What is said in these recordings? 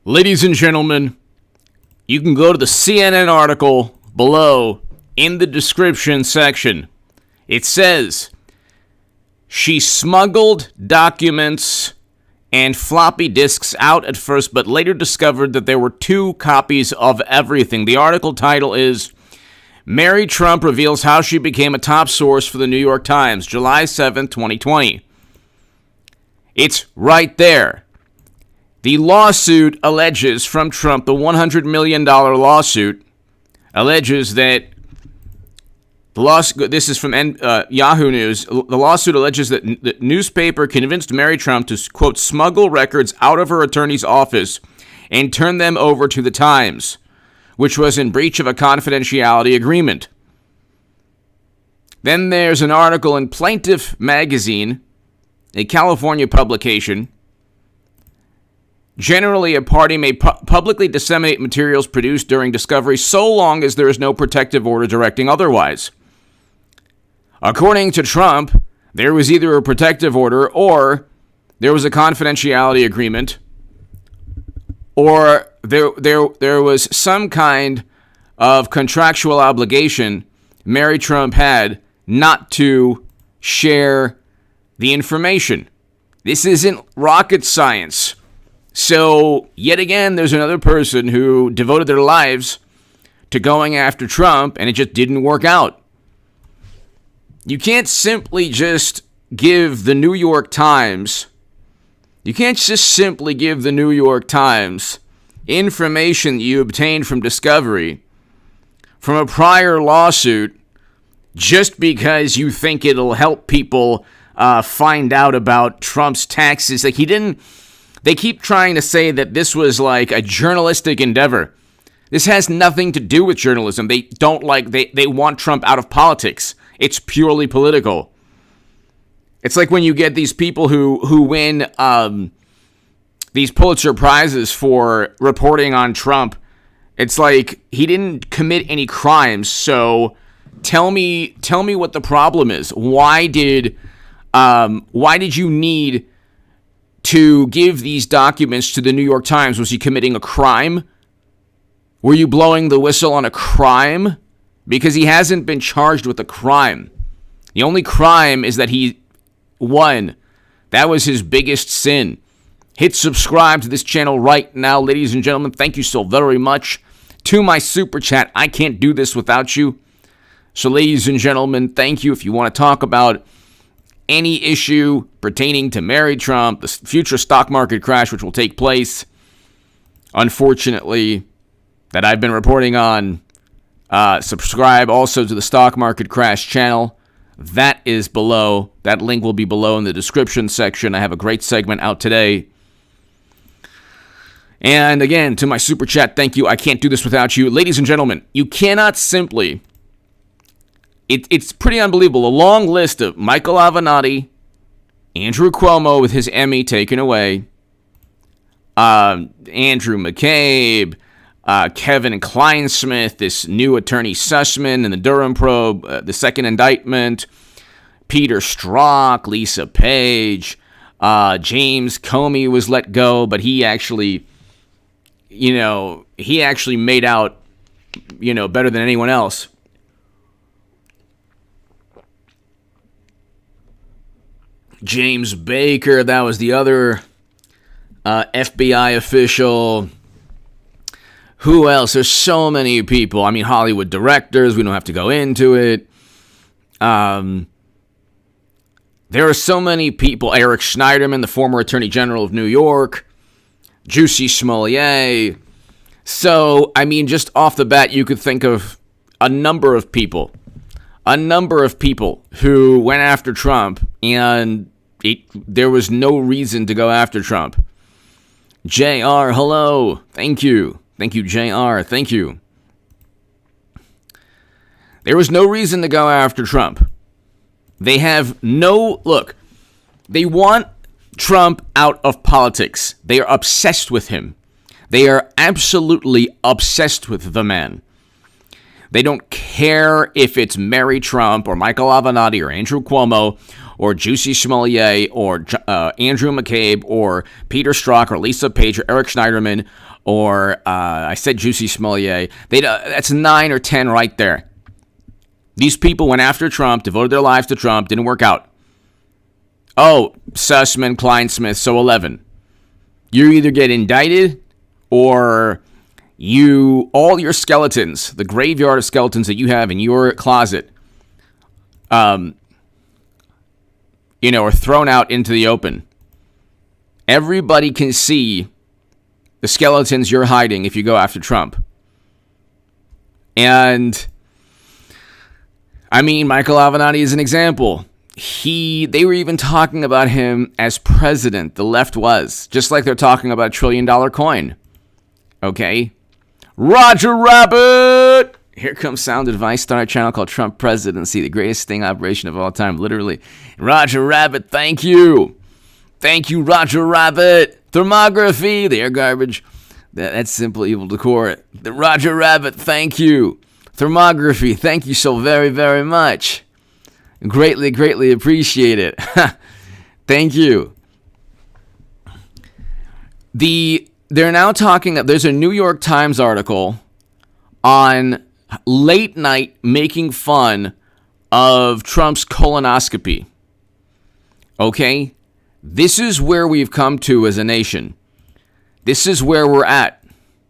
Ladies and gentlemen, you can go to the CNN article below in the description section. It says, she smuggled documents and floppy disks out at first, but later discovered that there were 2 copies of everything. The article title is, Mary Trump reveals how she became a top source for the New York Times, July 7, 2020. It's right there. The lawsuit alleges from Trump, the $100 million lawsuit, alleges that this is from Yahoo News. The lawsuit alleges that the newspaper convinced Mary Trump to, quote, smuggle records out of her attorney's office and turn them over to the Times, which was in breach of a confidentiality agreement. Then there's an article in Plaintiff Magazine, a California publication. Generally, a party may publicly disseminate materials produced during discovery so long as there is no protective order directing otherwise. According to Trump, there was either a protective order or there was a confidentiality agreement or there was some kind of contractual obligation Mary Trump had not to share the information. This isn't rocket science. So, yet again, there's another person who devoted their lives to going after Trump, and it just didn't work out. You can't simply just give the New York Times, information you obtained from discovery from a prior lawsuit just because you think it'll help people find out about Trump's taxes. They keep trying to say that this was like a journalistic endeavor. This has nothing to do with journalism. They want Trump out of politics. It's purely political. It's like when you get these people who win these Pulitzer Prizes for reporting on Trump. It's like he didn't commit any crimes, so tell me what the problem is. Why did you need to give these documents to the New York Times? Was he committing a crime? Were you blowing the whistle on a crime? Because he hasn't been charged with a crime. The only crime is that he won. That was his biggest sin. Hit subscribe to this channel right now, ladies and gentlemen. Thank you so very much. To my super chat, I can't do this without you. So, ladies and gentlemen, thank you. If you want to talk about any issue pertaining to Mary Trump, the future stock market crash which will take place, unfortunately, that I've been reporting on, subscribe also to the stock market crash channel. That is below. That link will be below in the description section. I have a great segment out today. And again, to my super chat, thank you. I can't do this without you. Ladies and gentlemen, you cannot simply... It's pretty unbelievable. A long list of Michael Avenatti, Andrew Cuomo with his Emmy taken away, Andrew McCabe, Kevin Kleinsmith, this new attorney Sussman in the Durham probe, the second indictment, Peter Strzok, Lisa Page, James Comey was let go, but he actually made out, better than anyone else. James Baker, that was the other FBI official. Who else? There's so many people. I mean, Hollywood directors. We don't have to go into it. There are so many people. Eric Schneiderman, the former Attorney General of New York. Jussie Smollett. So, I mean, just off the bat, you could think of a number of people who went after Trump, and there was no reason to go after Trump. JR, hello. Thank you. Thank you, JR. Thank you. There was no reason to go after Trump. They want Trump out of politics. They are obsessed with him. They are absolutely obsessed with the man. They don't care if it's Mary Trump or Michael Avenatti or Andrew Cuomo or Juicy Smollett or Andrew McCabe or Peter Strzok or Lisa Page or Eric Schneiderman or I said Juicy Smollett. That's 9 or 10 right there. These people went after Trump, devoted their lives to Trump, didn't work out. Oh, Sussman, Kleinsmith, so 11. You either get indicted or all your skeletons, the graveyard of skeletons that you have in your closet, are thrown out into the open. Everybody can see the skeletons you're hiding if you go after Trump. And I mean, Michael Avenatti is an example. They were even talking about him as president. The left was. Just like they're talking about $1 trillion coin. Okay? Roger Rabbit! Here comes Sound Advice. Start a channel called Trump Presidency. The greatest sting operation of all time. Literally. Roger Rabbit, thank you. Thank you, Roger Rabbit. Thermography. The air garbage. That's simple evil decor. The Roger Rabbit, thank you. Thermography, thank you so very, very much. Greatly, greatly appreciate it. Thank you. They're now talking, there's a New York Times article on late night making fun of Trump's colonoscopy. Okay? This is where we've come to as a nation. This is where we're at.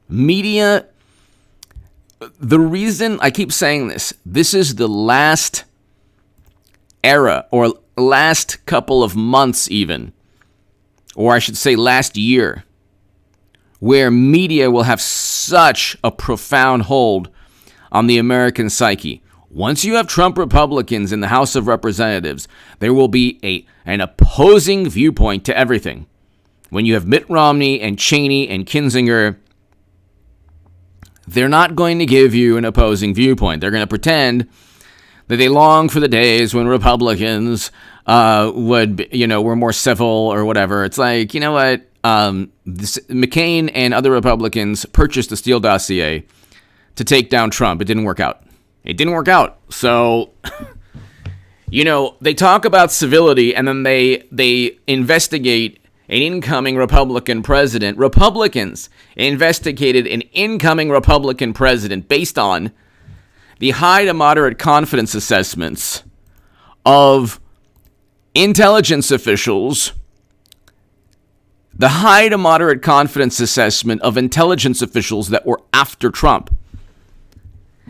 Media, the reason I keep saying this is the last era, or last couple of months even, or I should say last year, where media will have such a profound hold on the American psyche. Once you have Trump Republicans in the House of Representatives, there will be an opposing viewpoint to everything. When you have Mitt Romney and Cheney and Kinzinger, they're not going to give you an opposing viewpoint. They're going to pretend that they long for the days when Republicans were more civil or whatever. It's like, you know what? McCain and other Republicans purchased the Steele dossier to take down Trump. It didn't work out. So, they talk about civility and then they investigate an incoming Republican president. Republicans investigated an incoming Republican president based on the high to moderate confidence assessments of intelligence officials, the high to moderate confidence assessment of intelligence officials that were after Trump.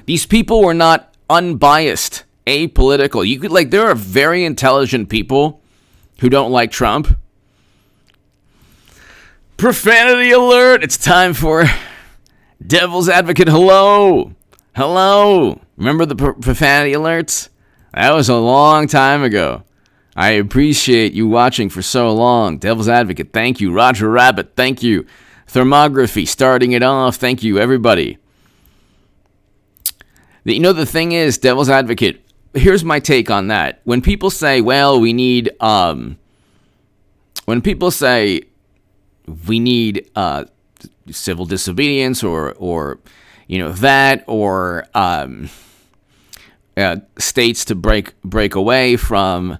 These people were not unbiased, apolitical. There are very intelligent people who don't like Trump. Profanity alert! It's time for Devil's Advocate. Hello! Remember the profanity alerts? That was a long time ago. I appreciate you watching for so long. Devil's Advocate, thank you. Roger Rabbit, thank you. Thermography, starting it off, thank you, everybody. The thing is, Devil's Advocate, here's my take on that. When people say, well, we need civil disobedience or states to break away from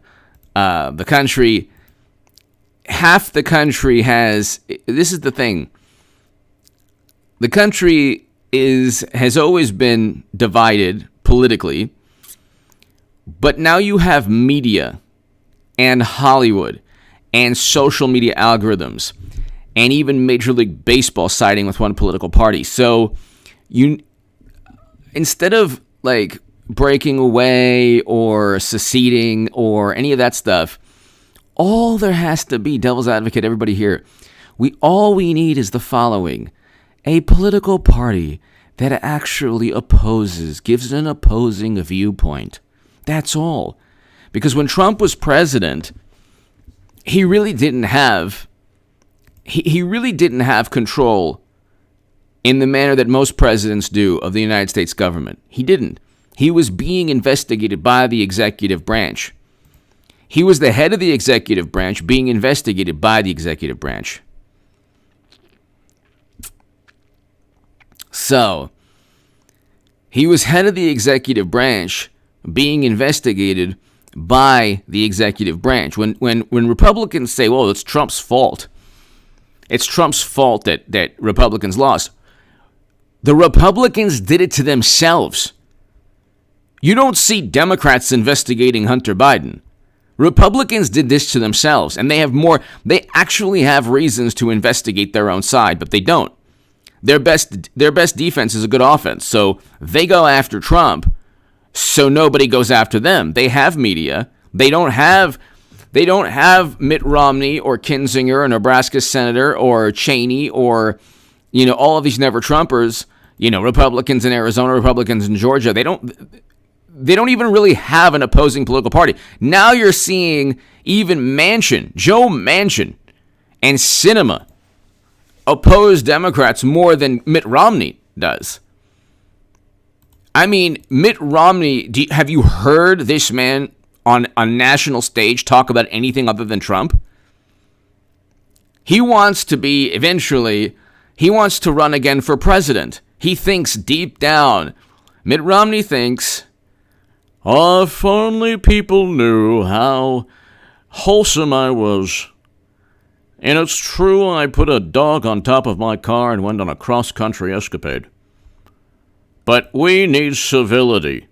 the country. Half the country has. This is the thing. The country has always been divided politically, but now you have media and Hollywood and social media algorithms and even Major League Baseball siding with one political party. So instead of breaking away or seceding or any of that stuff, all there has to be, Devil's Advocate, everybody here, all we need is the following: a political party that actually gives an opposing viewpoint. That's all. Because when Trump was president, he really didn't have control in the manner that most presidents do of the United States government. He didn't. He was being investigated by the executive branch. He was the head of the executive branch being investigated by the executive branch. So, he was head of the executive branch being investigated by the executive branch. When Republicans say, well, it's Trump's fault, that Republicans lost, the Republicans did it to themselves. You don't see Democrats investigating Hunter Biden. Republicans did this to themselves, and they actually have reasons to investigate their own side, but they don't. Their best defense is a good offense, so they go after Trump, so nobody goes after them. They have media. They don't have Mitt Romney or Kinzinger, a Nebraska senator, or Cheney, or all of these never-Trumpers, Republicans in Arizona, Republicans in Georgia. They don't even really have an opposing political party. Now you're seeing even Joe Manchin, and Sinema oppose Democrats more than Mitt Romney does. I mean, Mitt Romney, have you heard this man on a national stage talk about anything other than Trump? He wants to run again for president. He thinks deep down, Mitt Romney thinks, oh, if only people knew how wholesome I was. And it's true, I put a dog on top of my car and went on a cross-country escapade. But we need civility.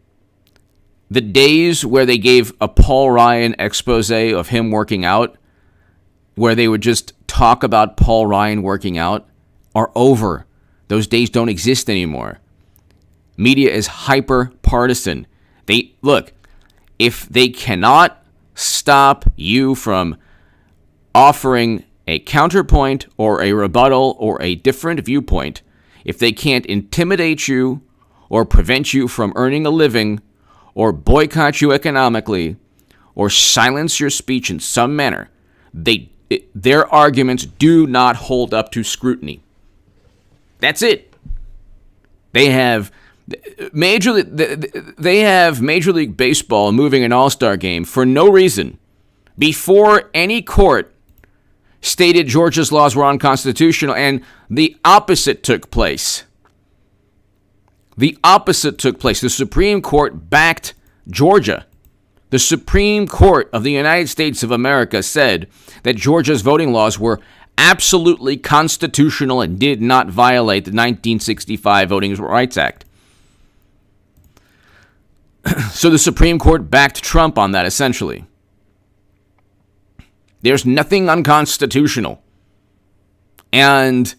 The days where they gave a Paul Ryan expose of him working out, where they would just talk about Paul Ryan working out, are over. Those days don't exist anymore. Media is hyper-partisan. If they cannot stop you from offering a counterpoint or a rebuttal or a different viewpoint, if they can't intimidate you or prevent you from earning a living or boycott you economically or silence your speech in some manner, their arguments do not hold up to scrutiny. That's it. They have Major League Baseball moving an all-star game for no reason before any court stated Georgia's laws were unconstitutional, and the opposite took place. The Supreme Court backed Georgia. The Supreme Court of the United States of America said that Georgia's voting laws were absolutely constitutional and did not violate the 1965 Voting Rights Act. So the Supreme Court backed Trump on that, essentially. There's nothing unconstitutional. And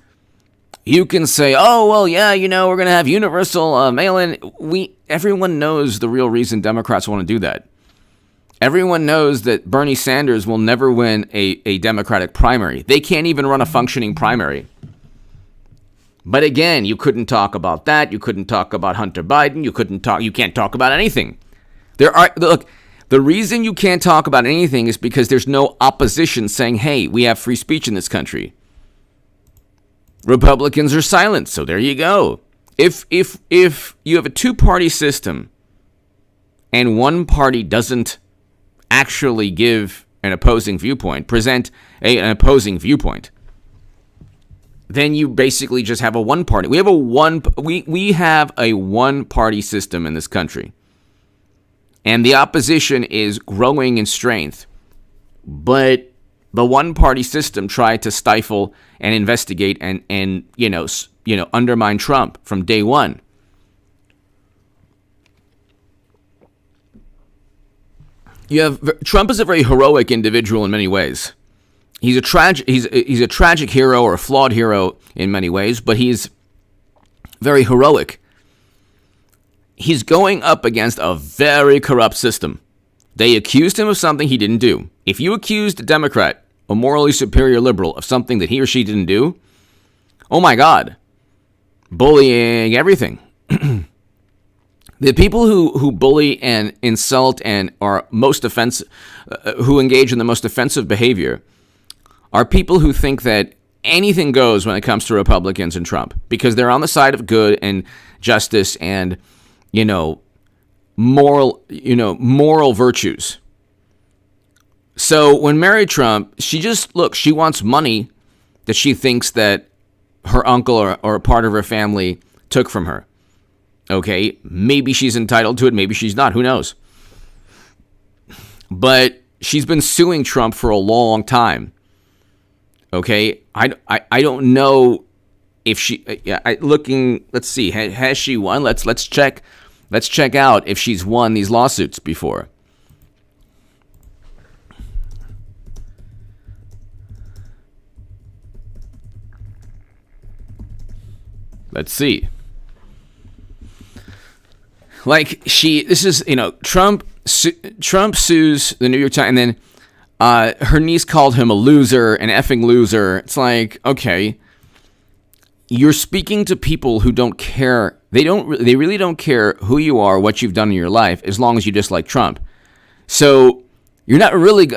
you can say, oh, well, yeah, we're going to have universal mail-in. Everyone knows the real reason Democrats want to do that. Everyone knows that Bernie Sanders will never win a Democratic primary. They can't even run a functioning primary. But again, you couldn't talk about that. You couldn't talk about Hunter Biden. You can't talk about anything. The reason you can't talk about anything is because there's no opposition saying, hey, we have free speech in this country. Republicans are silent, so there you go. If you have a two-party system and one party doesn't actually give an opposing viewpoint, present an opposing viewpoint, then you basically just have a one-party. We have a one-party system in this country. And the opposition is growing in strength. But the one-party system tried to stifle and investigate and undermine Trump from day one. Trump is a very heroic individual in many ways. He's a tragic hero or a flawed hero in many ways, but he's very heroic. He's going up against a very corrupt system. They accused him of something he didn't do. If you accused a Democrat, a morally superior liberal, of something that he or she didn't do, oh my God, bullying, everything. The people who bully and insult and are most offensive, who engage in the most offensive behavior, are people who think that anything goes when it comes to Republicans and Trump, because they're on the side of good and justice and moral virtues. So when Mary Trump, she wants money that she thinks that her uncle or a part of her family took from her. Okay, maybe she's entitled to it, maybe she's not, who knows? but she's been suing Trump for a long time. Okay, I don't know if she looking. Let's see, has she won? Let's check. Let's check out if she's won these lawsuits before. Let's see. Like this is, Trump sues the New York Times, and then her niece called him a loser, an effing loser. It's like, okay, you're speaking to people who don't care. They really don't care who you are, what you've done in your life, as long as you dislike Trump. So you're not really.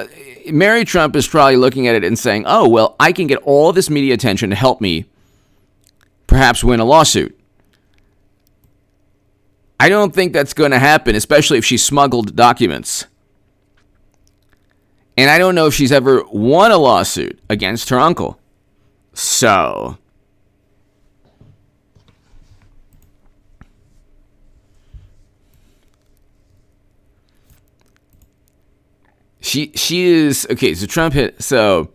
Mary Trump is probably looking at it and saying, oh, well, I can get all this media attention to help me perhaps win a lawsuit. I don't think that's going to happen, especially if she smuggled documents. And I don't know if she's ever won a lawsuit against her uncle. So she is okay. So Trump hit. So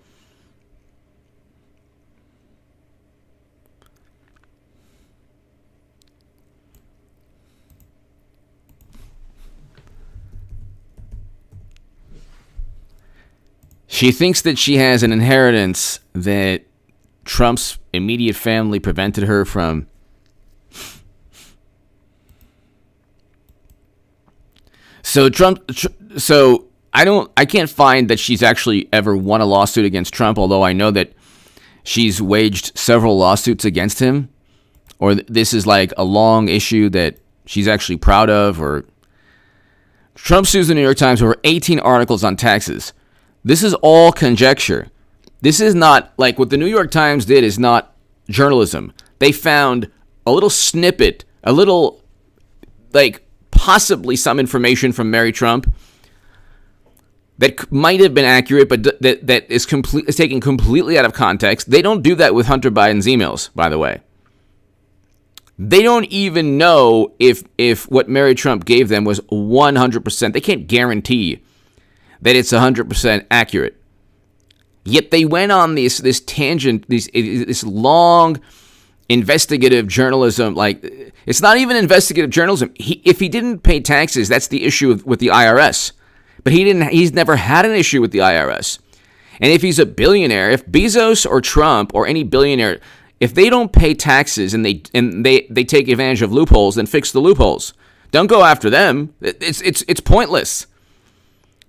she thinks that she has an inheritance that Trump's immediate family prevented her from. So I can't find that she's actually ever won a lawsuit against Trump, although I know that she's waged several lawsuits against him, or this is like a long issue that she's actually proud of, or Trump sues the New York Times over 18 articles on taxes. This is all conjecture. This is not, like, what the New York Times did is not journalism. They found a little snippet, a little, like, possibly some information from Mary Trump that might have been accurate, but that is taken completely out of context. They don't do that with Hunter Biden's emails, by the way. They don't even know if what Mary Trump gave them was 100%. They can't guarantee that it's 100% accurate. Yet they went on this tangent, this long investigative journalism. Like, it's not even investigative journalism. If he didn't pay taxes, that's the issue with the IRS. But he's never had an issue with the IRS. And if he's a billionaire, if Bezos or Trump or any billionaire, if they don't pay taxes and they take advantage of loopholes, then fix the loopholes. Don't go after them. It's pointless.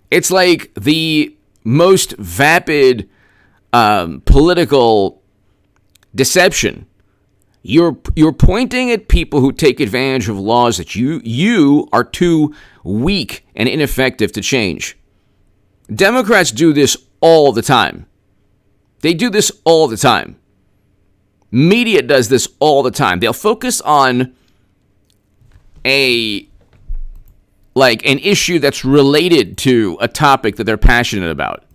It's like the most vapid political deception. You're pointing at people who take advantage of laws that you are too weak and ineffective to change. Democrats do this all the time. They do this all the time. Media does this all the time. They'll focus on an issue that's related to a topic that they're passionate about,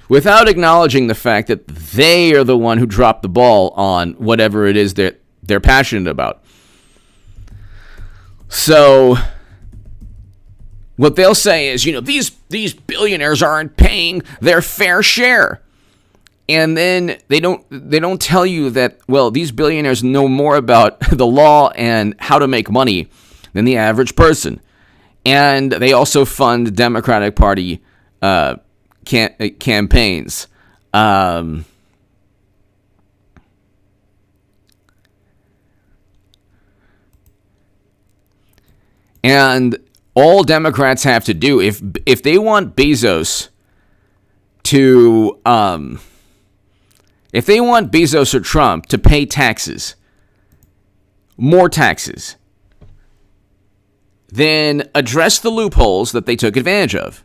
without acknowledging the fact that they are the one who dropped the ball on whatever it is that they're passionate about. So what they'll say is, these billionaires aren't paying their fair share. And then they don't tell you that, well, these billionaires know more about the law and how to make money than the average person. And they also fund Democratic Party campaigns. And all Democrats have to do, if they want Bezos to, if they want Bezos or Trump to pay taxes, more taxes, then address the loopholes that they took advantage of.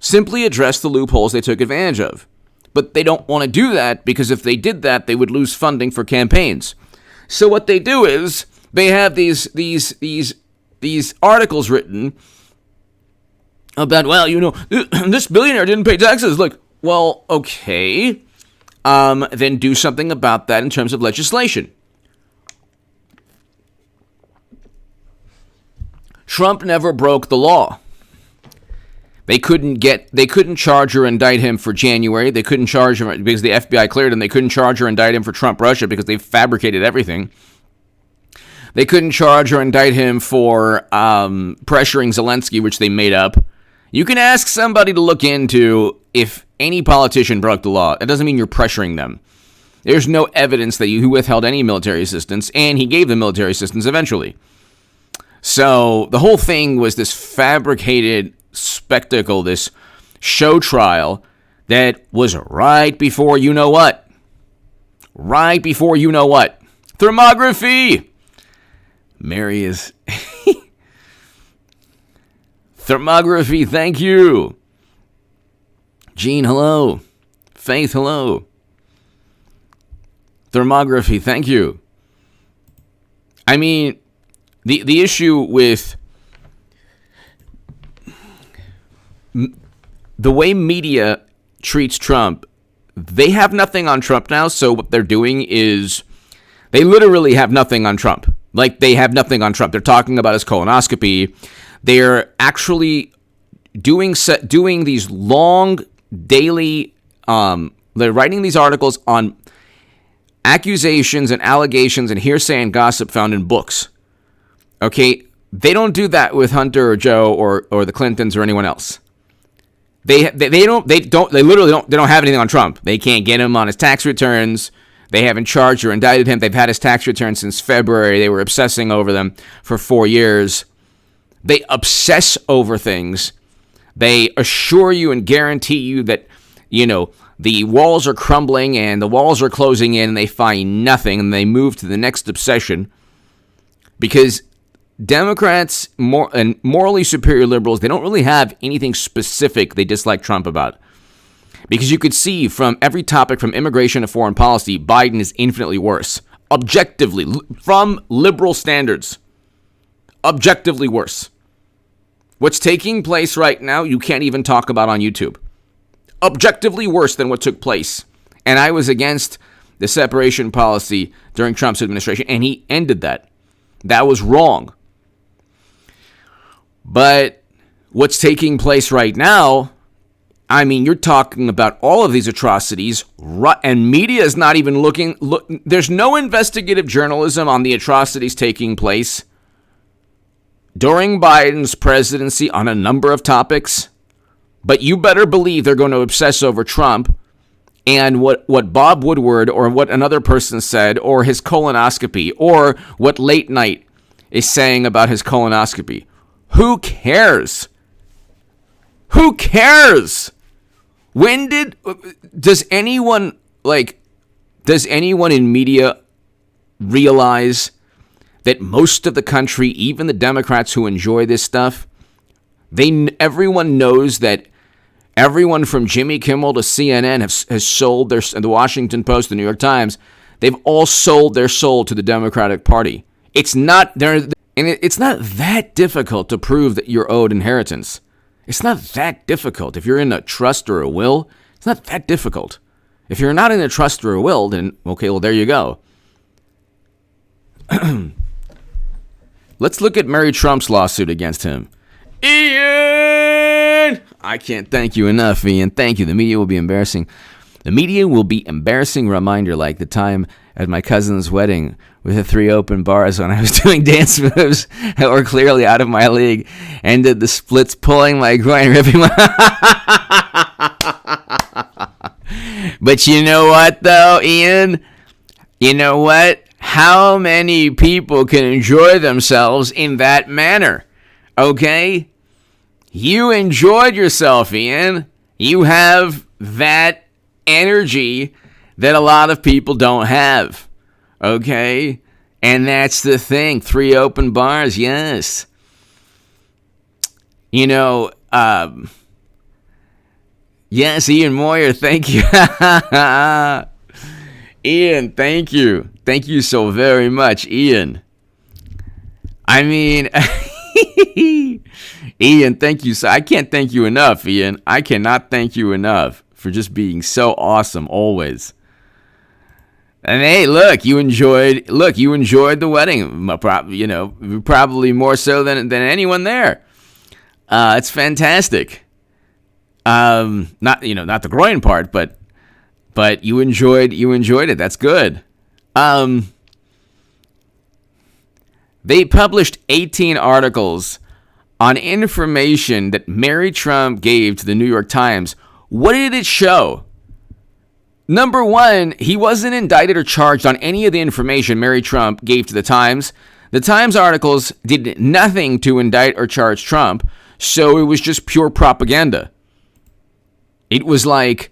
Simply address the loopholes they took advantage of. But they don't want to do that, because if they did that, they would lose funding for campaigns. So what they do is they have these articles written about, well, this billionaire didn't pay taxes. Like, well, okay. Then do something about that in terms of legislation. Trump never broke the law. They couldn't charge or indict him for January. They couldn't charge him because the FBI cleared him. They couldn't charge or indict him for Trump Russia because they fabricated everything. They couldn't charge or indict him for pressuring Zelensky, which they made up. You can ask somebody to look into if any politician broke the law. It doesn't mean you're pressuring them. There's no evidence that he withheld any military assistance, and he gave the military assistance eventually. So the whole thing was this fabricated spectacle, this show trial that was right before you know what. Right before you know what. Thermography! Mary is... Thermography, thank you. Gene, hello. Faith, hello. Thermography, thank you. I mean, the issue with the way media treats Trump, they have nothing on Trump now, so what they're doing is they literally have nothing on Trump. Like, they have nothing on Trump. They're talking about his colonoscopy. They're actually doing these long daily, they're writing these articles on accusations and allegations and hearsay and gossip found in books. Okay, they don't do that with Hunter or Joe or the Clintons or anyone else. They literally don't have anything on Trump. They can't get him on his tax returns. They haven't charged or indicted him. They've had his tax returns since February. They were obsessing over them for 4 years. They obsess over things. They assure you and guarantee you that, the walls are crumbling and the walls are closing in and they find nothing and they move to the next obsession. Because Democrats and morally superior liberals, they don't really have anything specific they dislike Trump about. Because you could see from every topic from immigration to foreign policy, Biden is infinitely worse. Objectively, from liberal standards. Objectively worse. What's taking place right now, you can't even talk about on YouTube. Objectively worse than what took place. And I was against the separation policy during Trump's administration, and he ended that. That was wrong. But what's taking place right now, I mean, you're talking about all of these atrocities, and media is not even looking. There's no investigative journalism on the atrocities taking place during Biden's presidency on a number of topics. But you better believe they're going to obsess over Trump and what Bob Woodward or what another person said, or his colonoscopy, or what Late Night is saying about his colonoscopy. Who cares? Who cares? Does anyone in media realize that most of the country, even the Democrats who enjoy this stuff, everyone knows that everyone from Jimmy Kimmel to CNN has sold the Washington Post, the New York Times, they've all sold their soul to the Democratic Party. It's not that difficult to prove that you're owed inheritance. It's not that difficult. If you're in a trust or a will, it's not that difficult. If you're not in a trust or a will, then, okay, well, there you go. Let's look at Mary Trump's lawsuit against him. Ian! I can't thank you enough, Ian. Thank you. The media will be embarrassing. The media will be embarrassing reminder like the time at my cousin's wedding with the 3 open bars when I was doing dance moves that were clearly out of my league and did the splits pulling my groin, ripping my... But you know what, though, Ian? You know what? How many people can enjoy themselves in that manner? Okay? You enjoyed yourself, Ian. You have that energy that a lot of people don't have. Okay? And that's the thing. 3 open bars, yes. Yes, Ian Moyer, thank you. Ian, thank you. Thank you so very much, Ian. I mean, Ian, thank you. I can't thank you enough, Ian. I cannot thank you enough for just being so awesome always. And hey, look, you enjoyed the wedding, probably more so than anyone there. It's fantastic. Not not the groin part, but you enjoyed it. That's good. They published 18 articles on information that Mary Trump gave to the New York Times. What did it show? Number one, he wasn't indicted or charged on any of the information Mary Trump gave to the Times. The Times articles did nothing to indict or charge Trump, so it was just pure propaganda. It was like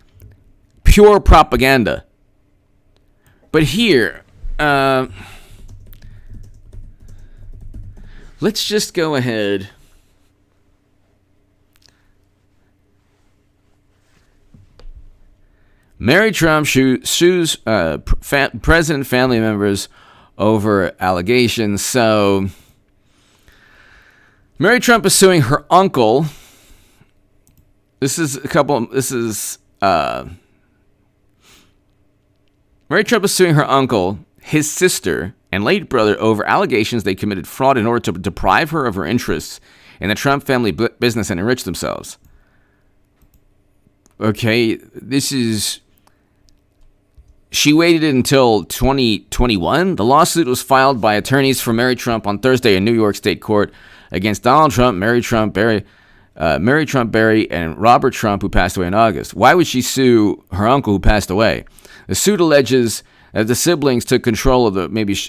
pure propaganda. But here, let's just go ahead. Mary Trump sues president family members over allegations. So, Mary Trump is suing her uncle. Mary Trump is suing her uncle, his sister, and late brother over allegations they committed fraud in order to deprive her of her interests in the Trump family business and enrich themselves. Okay, she waited until 2021. The lawsuit was filed by attorneys for Mary Trump on Thursday in New York State court against Donald Trump, Mary Trump Barry, and Robert Trump, who passed away in August. Why would she sue her uncle who passed away? The suit alleges that the siblings took control of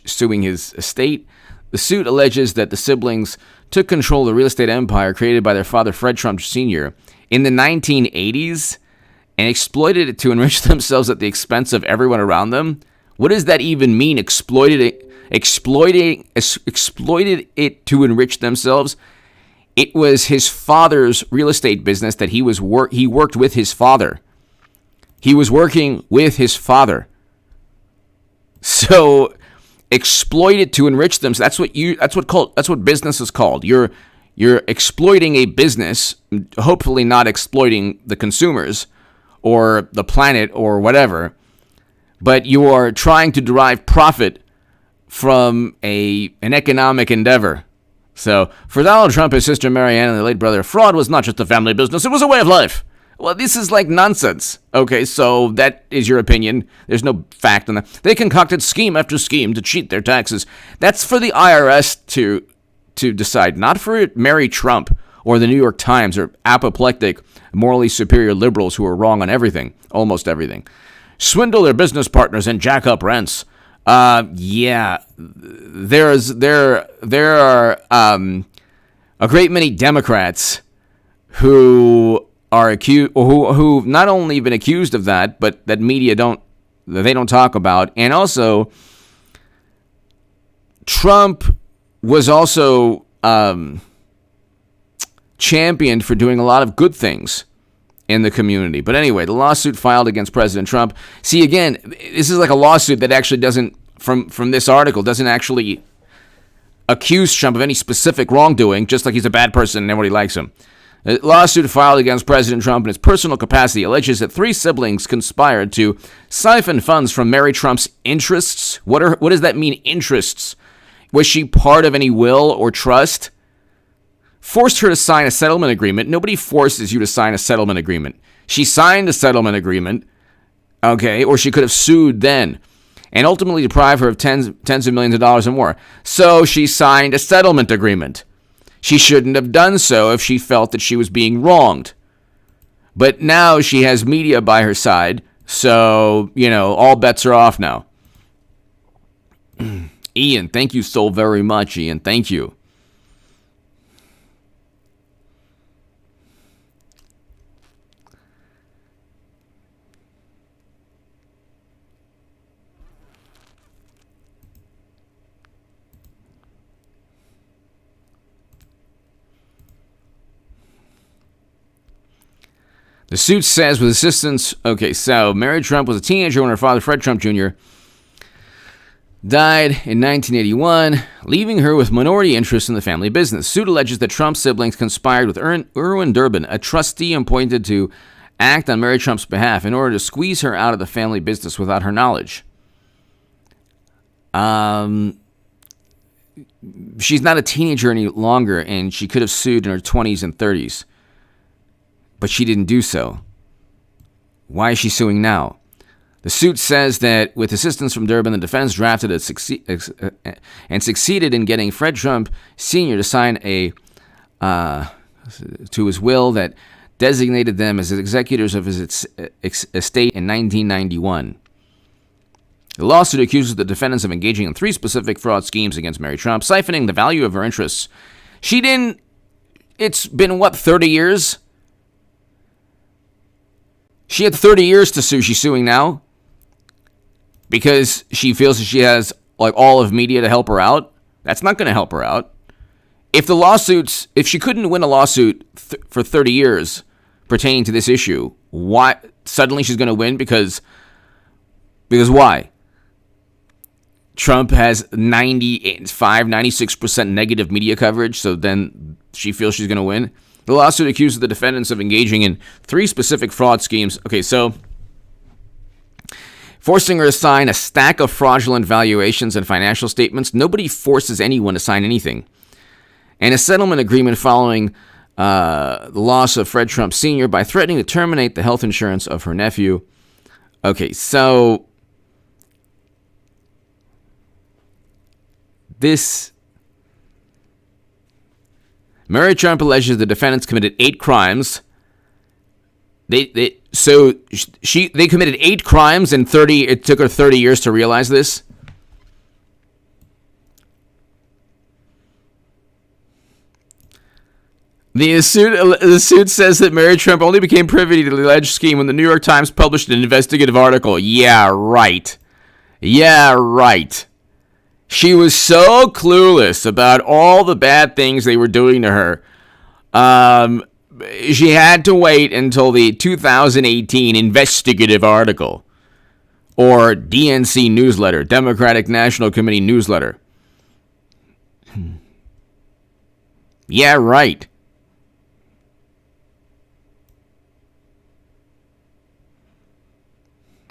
suing his estate. The suit alleges that the siblings took control of the real estate empire created by their father, Fred Trump Sr., in the 1980s and exploited it to enrich themselves at the expense of everyone around them. What does that even mean? Exploited it to enrich themselves? It was his father's real estate business that he worked with his father. He was working with his father. So exploit it to enrich them. So that's what business is called. You're exploiting a business, hopefully not exploiting the consumers or the planet or whatever, but you are trying to derive profit from an economic endeavor. So for Donald Trump, his sister Marianne, and their late brother, fraud was not just a family business, it was a way of life. Well, this is like nonsense. Okay, so that is your opinion. There's no fact in that. They concocted scheme after scheme to cheat their taxes. That's for the IRS to decide, not for Mary Trump or the New York Times or apoplectic, morally superior liberals who are wrong on everything, almost everything. Swindle their business partners and jack up rents. There are a great many Democrats who are accused, who not only been accused of that, but that media don't talk about, and also Trump was also championed for doing a lot of good things in the community. But anyway, the lawsuit filed against President Trump. See, again, this is like a lawsuit that actually doesn't, from this article, doesn't actually accuse Trump of any specific wrongdoing, just like he's a bad person and everybody likes him. The lawsuit filed against President Trump in his personal capacity alleges that 3 siblings conspired to siphon funds from Mary Trump's interests. What does that mean, interests? Was she part of any will or trust? Forced her to sign a settlement agreement. Nobody forces you to sign a settlement agreement. She signed a settlement agreement, okay, or she could have sued then, and ultimately deprive her of tens of millions of dollars or more. So she signed a settlement agreement. She shouldn't have done so if she felt that she was being wronged. But now she has media by her side, so, all bets are off now. Ian, thank you so very much, Ian. Thank you. The suit says with assistance, so Mary Trump was a teenager when her father, Fred Trump Jr., died in 1981, leaving her with minority interest in the family business. Suit alleges that Trump siblings conspired with Erwin Durbin, a trustee appointed to act on Mary Trump's behalf, in order to squeeze her out of the family business without her knowledge. She's not a teenager any longer, and she could have sued in her 20s and 30s. but she didn't do so. Why is she suing now? The suit says that with assistance from Durbin, the defense drafted and succeeded in getting Fred Trump Sr. to sign to his will that designated them as executors of his estate in 1991. The lawsuit accuses the defendants of engaging in 3 specific fraud schemes against Mary Trump, siphoning the value of her interests. It's been, 30 years? She had 30 years to sue. She's suing now because she feels that she has all of media to help her out. That's not going to help her out. If she couldn't win a lawsuit for 30 years pertaining to this issue, why suddenly she's going to win? Because why? Trump has 96% negative media coverage, so then she feels she's going to win. The lawsuit accuses the defendants of engaging in 3 specific fraud schemes. Okay, so forcing her to sign a stack of fraudulent valuations and financial statements. Nobody forces anyone to sign anything. And a settlement agreement following the loss of Fred Trump Sr. by threatening to terminate the health insurance of her nephew. Okay, so Mary Trump alleges the defendants committed 8 crimes. They committed 8 crimes and it took her 30 years to realize this. The suit says that Mary Trump only became privy to the alleged scheme when the New York Times published an investigative article. Yeah, right. She was so clueless about all the bad things they were doing to her. She had to wait until the 2018 investigative article, or DNC newsletter, Democratic National Committee newsletter. Yeah, right.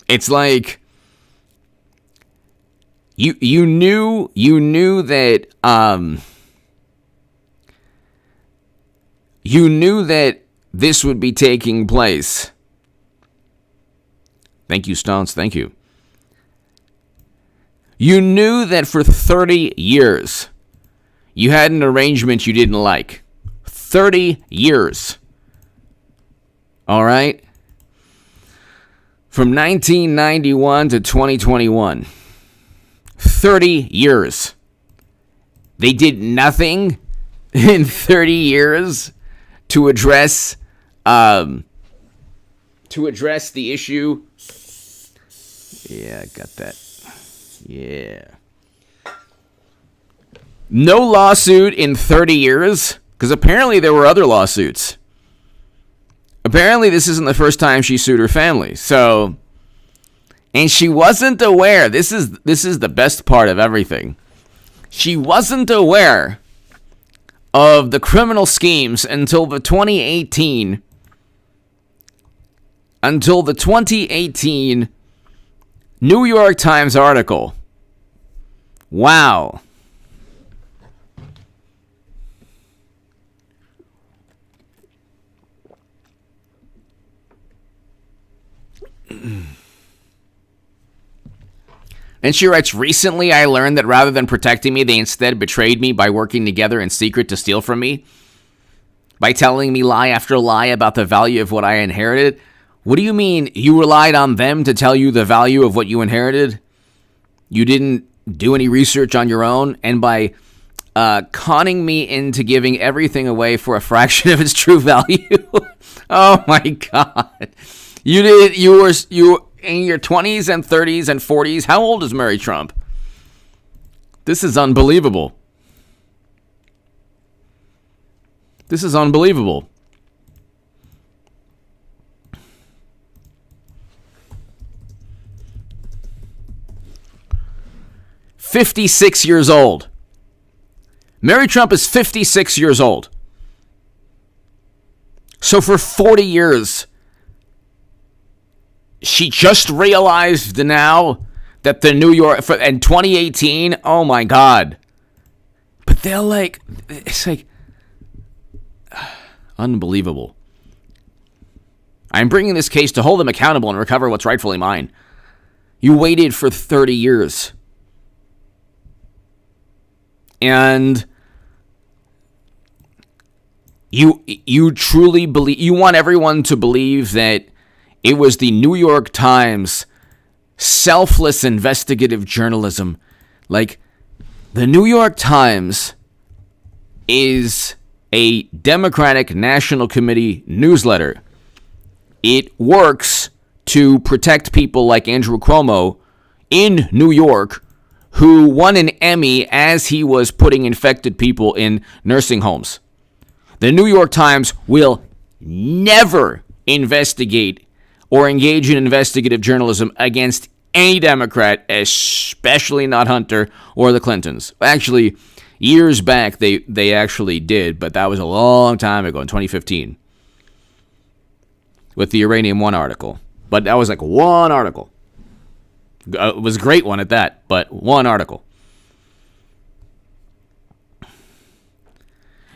It's like you knew that this would be taking place. Thank you, Stones. Thank you. You knew that for 30 years you had an arrangement you didn't like. 30 years. All right? From 1991 to 2021. 30 years. They did nothing in 30 years to address the issue. Yeah, I got that. Yeah. No lawsuit in 30 years, because apparently there were other lawsuits. Apparently this isn't the first time she sued her family. So, and she wasn't aware. This is the best part of everything. She wasn't aware of the criminal schemes until the 2018 New York Times article. Wow. And she writes, recently I learned that rather than protecting me, they instead betrayed me by working together in secret to steal from me. By telling me lie after lie about the value of what I inherited. What do you mean you relied on them to tell you the value of what you inherited? You didn't do any research on your own? And by conning me into giving everything away for a fraction of its true value? Oh my God. You were in your 20s and 30s and 40s. How old is Mary Trump? This is unbelievable. This is unbelievable. "56 years old. Mary Trump is 56 years old. So for 40 years, she just realized now that the New York, in 2018, oh my God. But it's like, unbelievable. I'm bringing this case to hold them accountable and recover what's rightfully mine. You waited for 30 years. And you truly believe, you want everyone to believe that it was the New York Times selfless investigative journalism. Like, the New York Times is a Democratic National Committee newsletter. It works to protect people like Andrew Cuomo in New York, who won an Emmy as he was putting infected people in nursing homes. The New York Times will never investigate or engage in investigative journalism against any Democrat, especially not Hunter or the Clintons. Actually, years back, they actually did, but that was a long time ago, in 2015, with the Uranium One article. But that was like one article. It was a great one at that, but one article.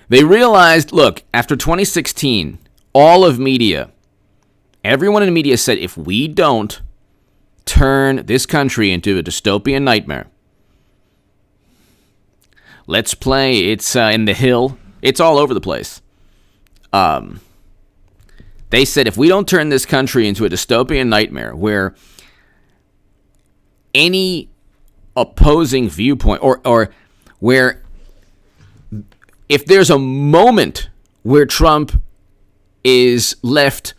They realized, look, after 2016, all of media, everyone in media said, if we don't turn this country into a dystopian nightmare, let's play, it's in the Hill, it's all over the place. They said, if we don't turn this country into a dystopian nightmare where any opposing viewpoint, or where if there's a moment where Trump is left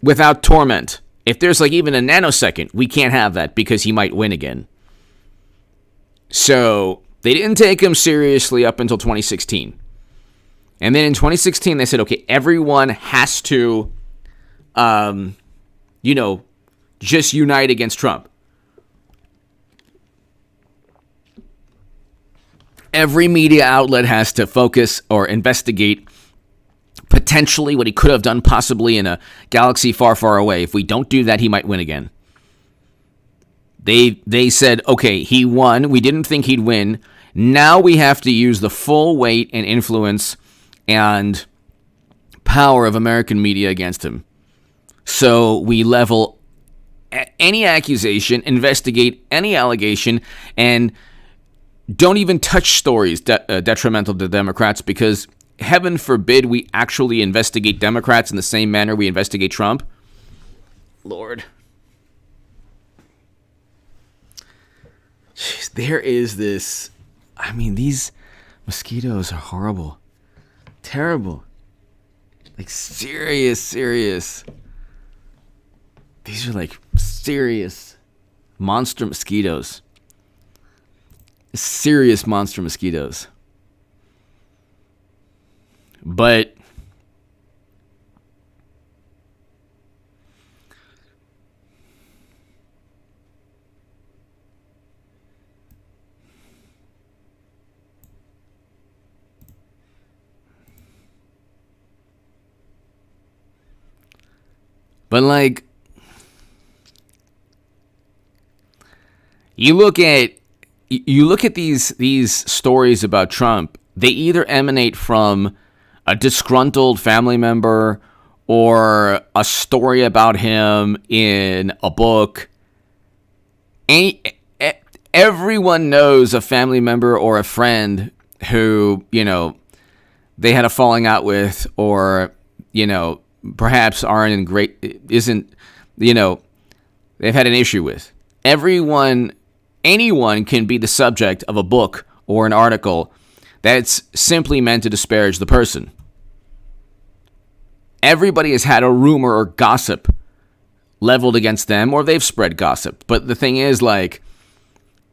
without torment, if there's like even a nanosecond, we can't have that because he might win again. So they didn't take him seriously up until 2016. And then in 2016, they said, okay, everyone has to, just unite against Trump. Every media outlet has to focus or investigate potentially what he could have done possibly in a galaxy far, far away. If we don't do that, he might win again. They said, okay, he won. We didn't think he'd win. Now we have to use the full weight and influence and power of American media against him. So we level any accusation, investigate any allegation, and don't even touch stories detrimental to Democrats, because heaven forbid we actually investigate Democrats in the same manner we investigate Trump. Lord. Jeez, there is this... I mean, these mosquitoes are horrible. Terrible. Like, serious. These are like serious monster mosquitoes. Serious monster mosquitoes. But like, you look at these stories about Trump, they either emanate from a disgruntled family member or a story about him in a book. Everyone knows a family member or a friend who, they had a falling out with, or, perhaps they've had an issue with. Anyone can be the subject of a book or an article that's simply meant to disparage the person. Everybody has had a rumor or gossip leveled against them, or they've spread gossip. But the thing is, like,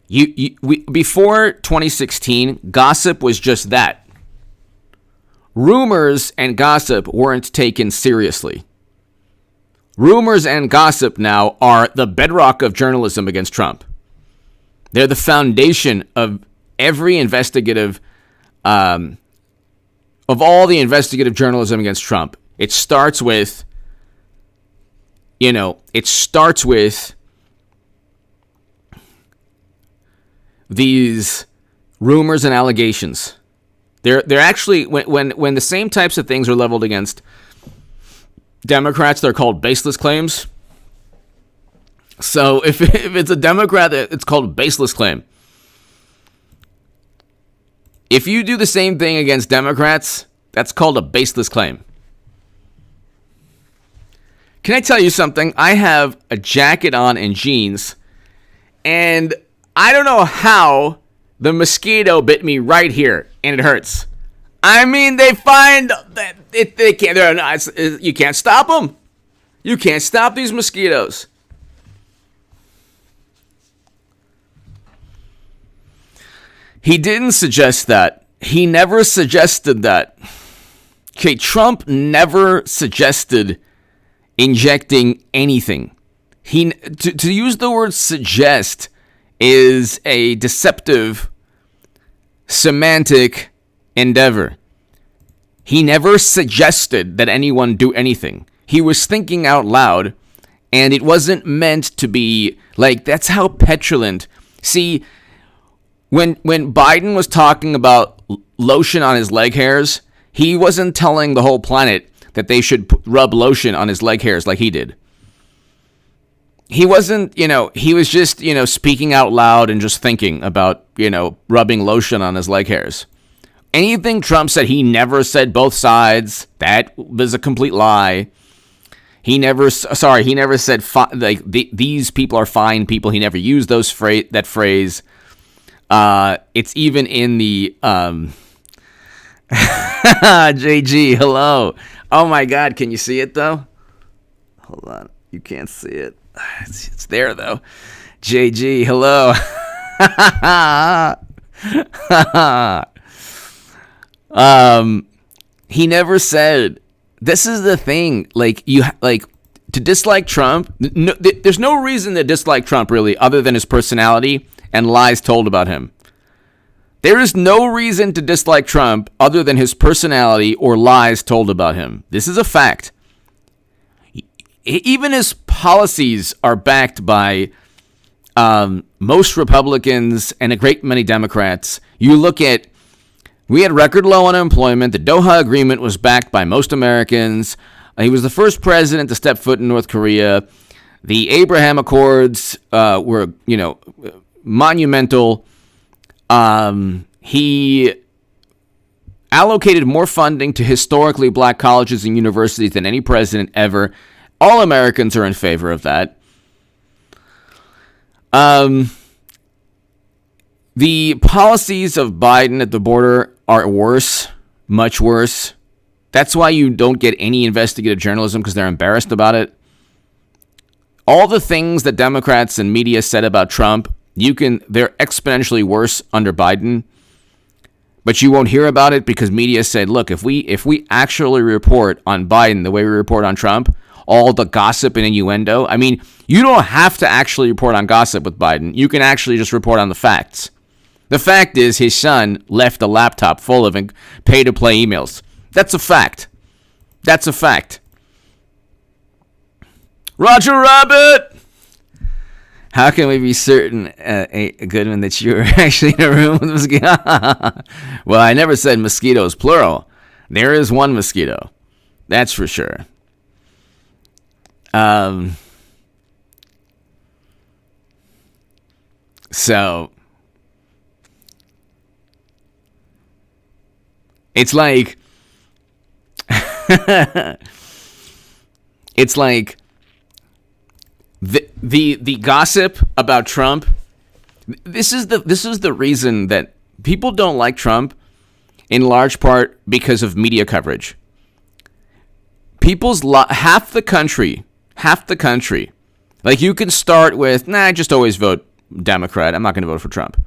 before 2016, gossip was just that. Rumors and gossip weren't taken seriously. Rumors and gossip now are the bedrock of journalism against Trump. They're the foundation of every investigative, of all the investigative journalism against Trump. It starts with, these rumors and allegations. They're actually, when the same types of things are leveled against Democrats, they're called baseless claims. So if it's a Democrat, it's called a baseless claim. If you do the same thing against Democrats, that's called a baseless claim. Can I tell you something? I have a jacket on and jeans, and I don't know how the mosquito bit me right here, and it hurts. I mean, they find that they can't. They're not, you can't stop them. You can't stop these mosquitoes. He didn't suggest that. He never suggested that. Okay, Trump never suggested injecting anything. To use the word suggest is a deceptive semantic endeavor. He never suggested that anyone do anything. He was thinking out loud, and it wasn't meant to be like, that's how petulant. See, when Biden was talking about lotion on his leg hairs, he wasn't telling the whole planet that they should rub lotion on his leg hairs like he did. He wasn't, he was just, speaking out loud and just thinking about, rubbing lotion on his leg hairs. Anything Trump said, he never said both sides. That was a complete lie. He never said, these people are fine people. He never used that phrase. It's even in the, JG, hello. Oh my God, can you see it though? Hold on, you can't see it. It's there though. JG, hello. He never said, this is the thing, to dislike Trump, there's no reason to dislike Trump really other than his personality and lies told about him. There is no reason to dislike Trump other than his personality or lies told about him. This is a fact. Even his policies are backed by most Republicans and a great many Democrats. You look at, we had record low unemployment. The Doha Agreement was backed by most Americans. He was the first president to step foot in North Korea. The Abraham Accords were, monumental. He allocated more funding to historically black colleges and universities than any president ever. All Americans are in favor of that. The policies of Biden at the border are worse, much worse. That's why you don't get any investigative journalism, because they're embarrassed about it. All the things that Democrats and media said about Trump, they're exponentially worse under Biden. But you won't hear about it because media said, look, if we actually report on Biden the way we report on Trump, all the gossip and innuendo, I mean, you don't have to actually report on gossip with Biden. You can actually just report on the facts. The fact is his son left a laptop full of pay-to-play emails. That's a fact. That's a fact. Roger Rabbit! How can we be certain, Goodman, that you were actually in a room with mosquitoes? Well, I never said mosquitoes, plural. There is one mosquito. That's for sure. So, it's like, it's like, the gossip about Trump. This is the reason that people don't like Trump, in large part because of media coverage. Half the country. Like, you can start with, I just always vote Democrat. I'm not going to vote for Trump.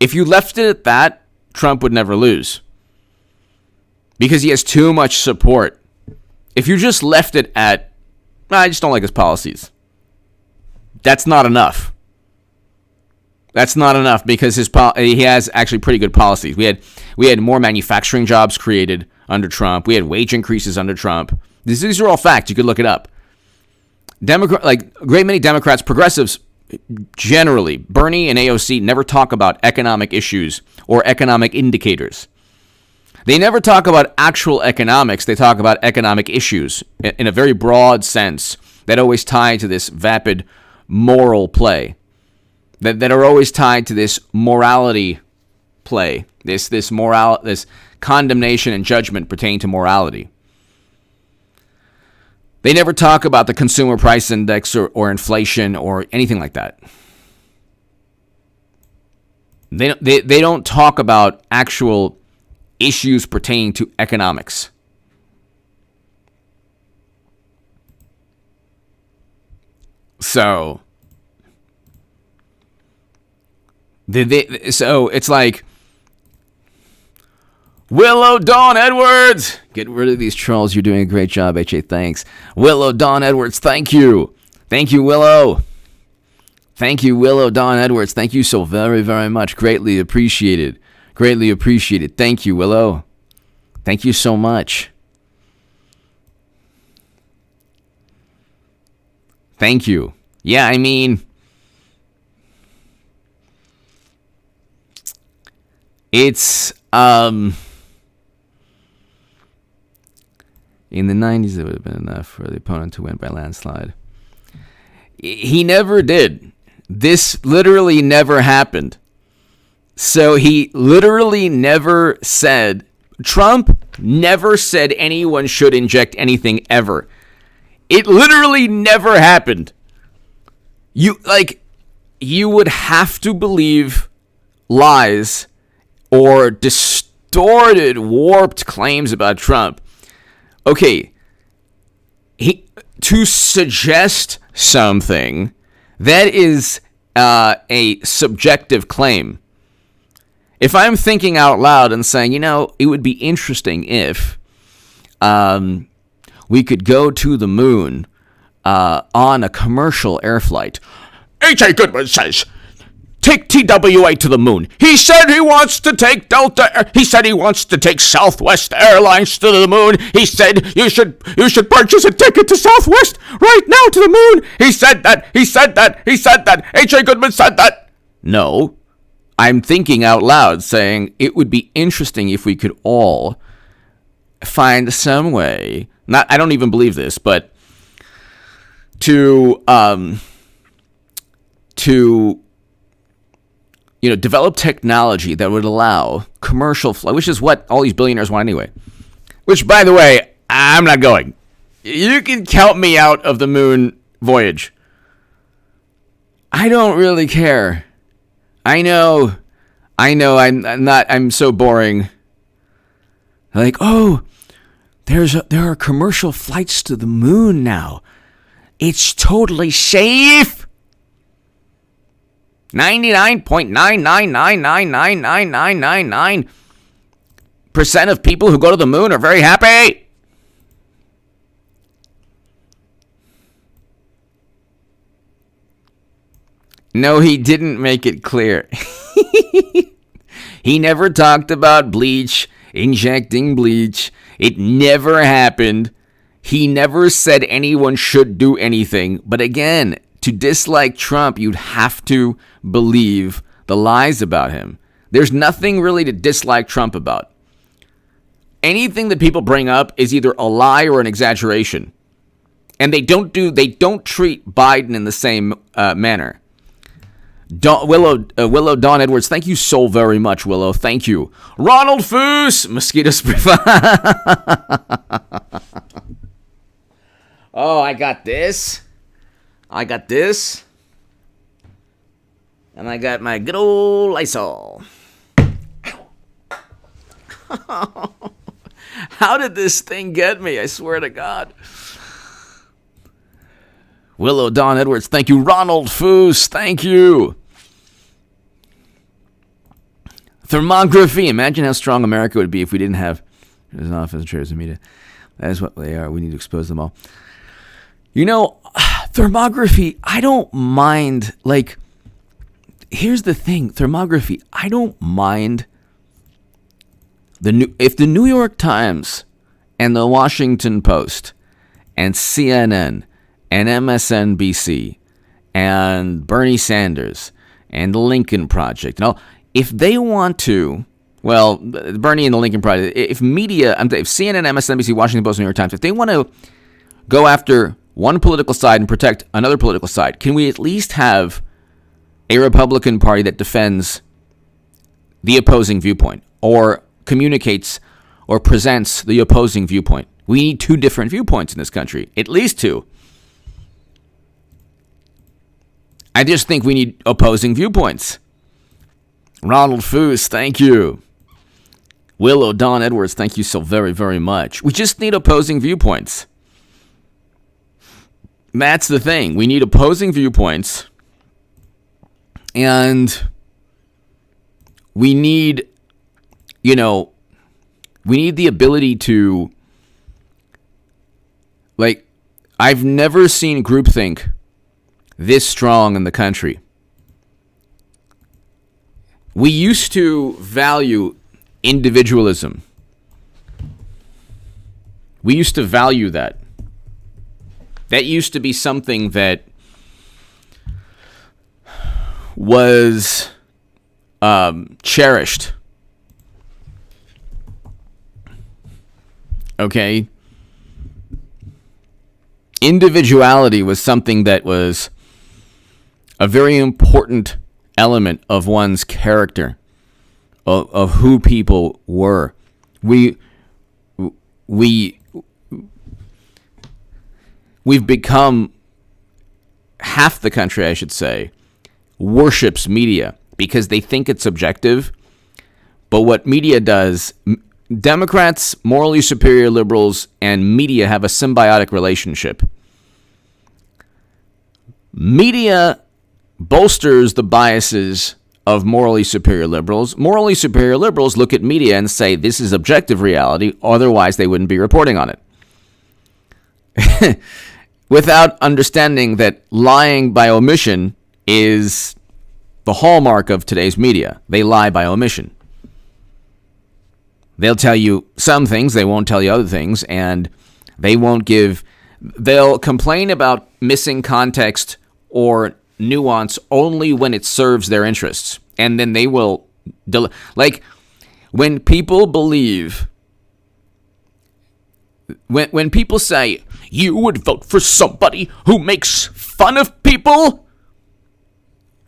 If you left it at that, Trump would never lose, because he has too much support. If you just left it at, I just don't like his policies, that's not enough. That's not enough, because he has actually pretty good policies. We had more manufacturing jobs created under Trump. We had wage increases under Trump. These are all facts. You could look it up. Great many Democrats, progressives generally, Bernie and AOC never talk about economic issues or economic indicators. They never talk about actual economics. They talk about economic issues in a very broad sense that always tie to this vapid moral play, that are always tied to this morality play, this condemnation and judgment pertaining to morality. They never talk about the consumer price index or inflation or anything like that. They don't talk about actual issues pertaining to economics. So it's like, Willow Dawn Edwards, get rid of these trolls. You're doing a great job, HA. Thanks. Willow Dawn Edwards, thank you. Thank you, Willow. Thank you, Willow Dawn Edwards. Thank you so very, very much. Greatly appreciated. Greatly appreciated. Thank you, Willow. Thank you so much. Thank you. Yeah, I mean, it's, in the 90s, it would have been enough for the opponent to win by landslide. He never did. This literally never happened. So he literally never said, Trump never said anyone should inject anything ever. It literally never happened. You would have to believe lies or distorted, warped claims about Trump. Okay, to suggest something, that is a subjective claim. If I'm thinking out loud and saying, it would be interesting if we could go to the moon on a commercial air flight. H.A. Goodman says, take TWA to the moon. He said he wants to take Delta. He said he wants to take Southwest Airlines to the moon. He said you should purchase a ticket to Southwest right now to the moon. He said that. H.A. Goodman said that. No, I'm thinking out loud saying it would be interesting if we could all find some way. I don't even believe this, but to develop technology that would allow commercial flight, which is what all these billionaires want anyway. Which, by the way, I'm not going. You can count me out of the moon voyage. I don't really care. I know. I'm so boring. Like, oh, there are commercial flights to the moon now. It's totally safe. 99.999999999% of people who go to the moon are very happy. No, he didn't make it clear. He never talked about bleach, injecting bleach. It never happened. He never said anyone should do anything. But again, to dislike Trump, you'd have to believe the lies about him. There's nothing really to dislike Trump about. Anything that people bring up is either a lie or an exaggeration. And they don't treat Biden in the same manner. Willow Dawn Edwards, thank you so very much, Willow. Thank you. Ronald Foos, mosquito spray. Oh, I got this. And I got my good old Lysol. How did this thing get me? I swear to God. Willow Dawn Edwards, thank you. Ronald Foos, thank you. Thermography. Imagine how strong America would be if we didn't have an office, chairs, and media. That is what they are. We need to expose them all. Thermography, I don't mind. Here's the thing. Thermography, I don't mind. If the New York Times and the Washington Post and CNN and MSNBC and Bernie Sanders and the Lincoln Project, if they want to, Well, Bernie and the Lincoln Project, if media, if CNN, MSNBC, Washington Post, New York Times, if they want to go after one political side and protect another political side, can we at least have a Republican Party that defends the opposing viewpoint or communicates or presents the opposing viewpoint? We need two different viewpoints in this country, at least two. I just think we need opposing viewpoints. Ronald Foos, thank you. Willow Don Edwards, thank you so very, very much. We just need opposing viewpoints. That's the thing. We need opposing viewpoints. And we need, we need the ability to, I've never seen groupthink this strong in the country. We used to value individualism. We used to value that. That used to be something that was cherished. Okay? Individuality was something that was a very important element of one's character, of who people were. We've become, half the country, I should say, worships media because they think it's objective. But what media does, Democrats, morally superior liberals, and media have a symbiotic relationship. Media bolsters the biases of morally superior liberals. Morally superior liberals look at media and say, this is objective reality, otherwise they wouldn't be reporting on it. Without understanding that lying by omission is the hallmark of today's media. They lie by omission. They'll tell you some things, they won't tell you other things, and they'll complain about missing context or nuance only when it serves their interests. And then they will, when people believe, when people say, you would vote for somebody who makes fun of people,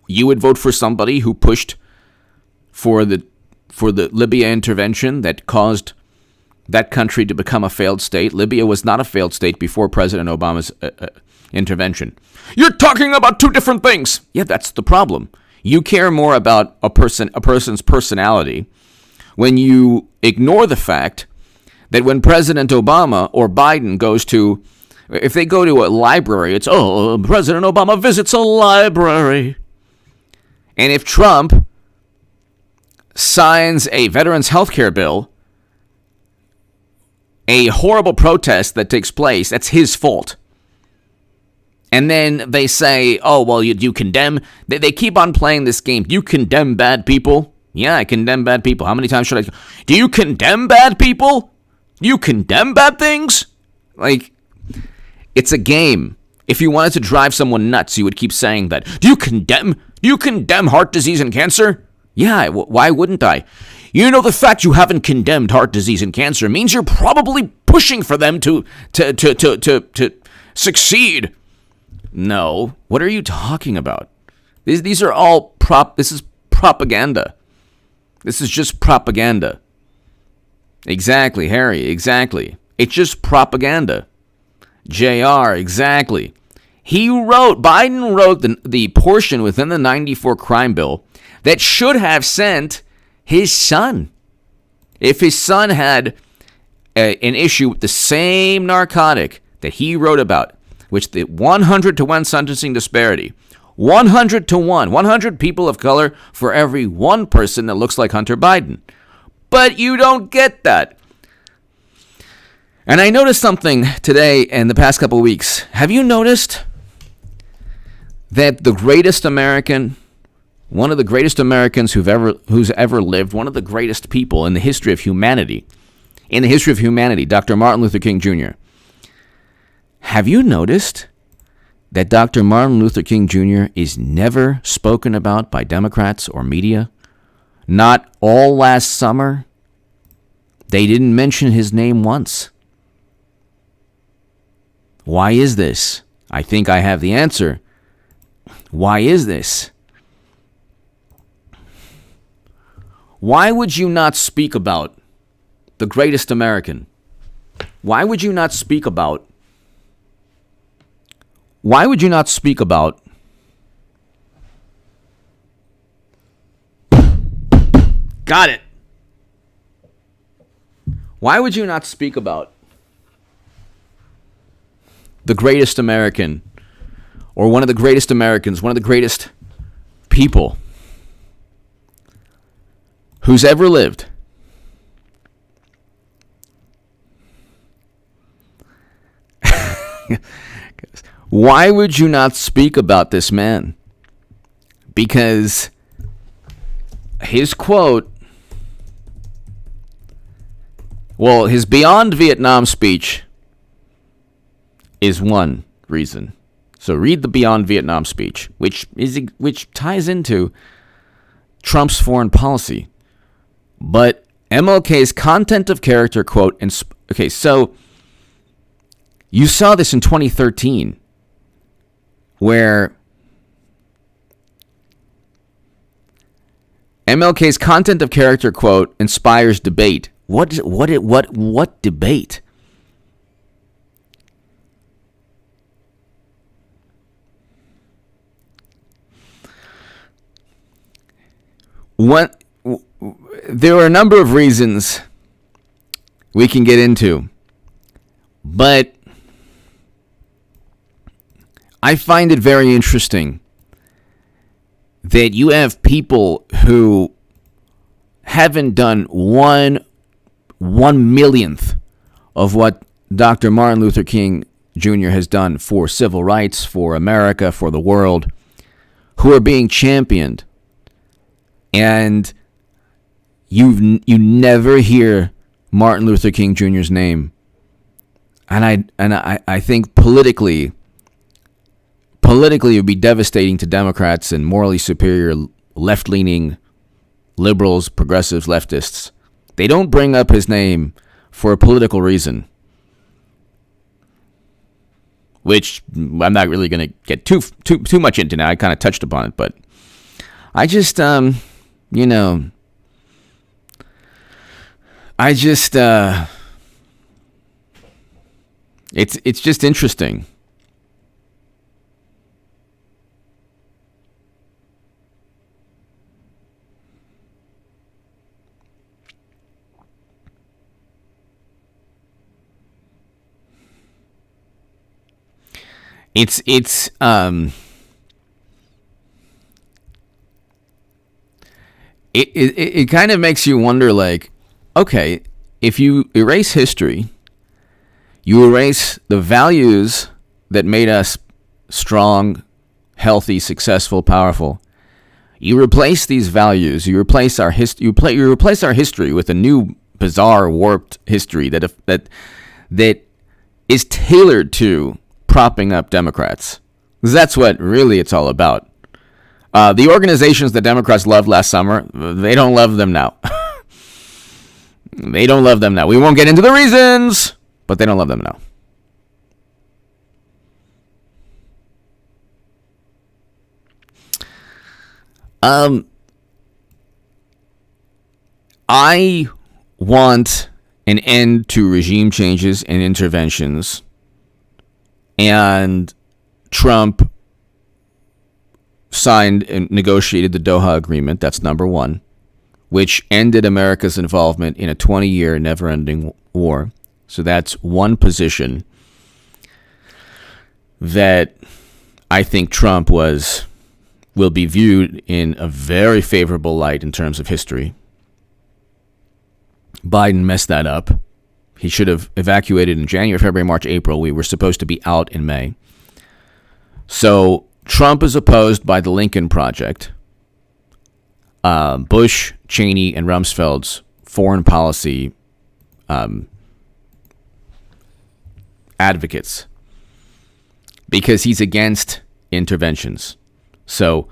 you would vote for somebody who pushed for the Libya intervention that caused that country to become a failed state. Libya was not a failed state before President Obama's intervention. You're talking about two different things. Yeah, that's the problem. You care more about a person's personality when you ignore the fact that when President Obama or Biden goes to, if they go to a library, it's, President Obama visits a library. And if Trump signs a veterans health care bill, a horrible protest that takes place, that's his fault. And then they say, you condemn. They keep on playing this game. You condemn bad people? Yeah, I condemn bad people. How many times should I? Do you condemn bad people? You condemn bad things? It's a game. If you wanted to drive someone nuts, you would keep saying that. Do you condemn heart disease and cancer? Yeah, why wouldn't I? The fact you haven't condemned heart disease and cancer means you're probably pushing for them to succeed. No. What are you talking about? These are all this is propaganda. This is just propaganda. Exactly, Harry, exactly. It's just propaganda. JR, exactly. Biden wrote the portion within the 94 crime bill that should have sent his son. If his son had an issue with the same narcotic that he wrote about, which the 100-to-1 sentencing disparity, 100-to-1, 100 people of color for every one person that looks like Hunter Biden. But you don't get that. And I noticed something today and the past couple of weeks. Have you noticed that the greatest American, one of the greatest Americans who's ever lived, one of the greatest people in the history of humanity, Dr. Martin Luther King Jr., have you noticed that Dr. Martin Luther King Jr. is never spoken about by Democrats or media? not all last summer. They didn't mention his name once. Why is this? I think I have the answer. Why is this? Why would you not speak about the greatest American? Why would you not speak about Got it. Why would you not speak about the greatest American, or one of the greatest Americans, one of the greatest people who's ever lived? Why would you not speak about this man? Because his quote, well, his Beyond Vietnam speech is one reason. So read the Beyond Vietnam speech, which ties into Trump's foreign policy. But MLK's content of character quote, and okay, so you saw this in 2013, where MLK's content of character quote inspires debate. What debate? There are a number of reasons we can get into, but I find it very interesting that you have people who haven't done one millionth of what Dr. Martin Luther King Jr. has done for civil rights, for America, for the world, who are being championed. And you never hear Martin Luther King Jr.'s name. And I think politically it would be devastating to Democrats and morally superior left-leaning liberals, progressives, leftists. They don't bring up his name for a political reason, which I'm not really going to get too much into now. I kind of touched upon it, but I just, it's just interesting. It kind of makes you wonder, like, okay, if you erase history, you erase the values that made us strong, healthy, successful, powerful. You replace these values. You replace our you replace our history with a new, bizarre, warped history that is tailored to propping up Democrats. That's what really it's all about. The organizations that Democrats loved last summer, they don't love them now. They don't love them now. We won't get into the reasons, but they don't love them now. I want an end to regime changes and interventions, and Trump signed and negotiated the Doha Agreement. That's number one, which ended America's involvement in a 20-year never-ending war. So that's one position that I think Trump will be viewed in a very favorable light in terms of history. Biden messed that up. He should have evacuated in January, February, March, April. We were supposed to be out in May. So Trump is opposed by the Lincoln Project. Bush, Cheney, and Rumsfeld's foreign policy advocates, because he's against interventions. So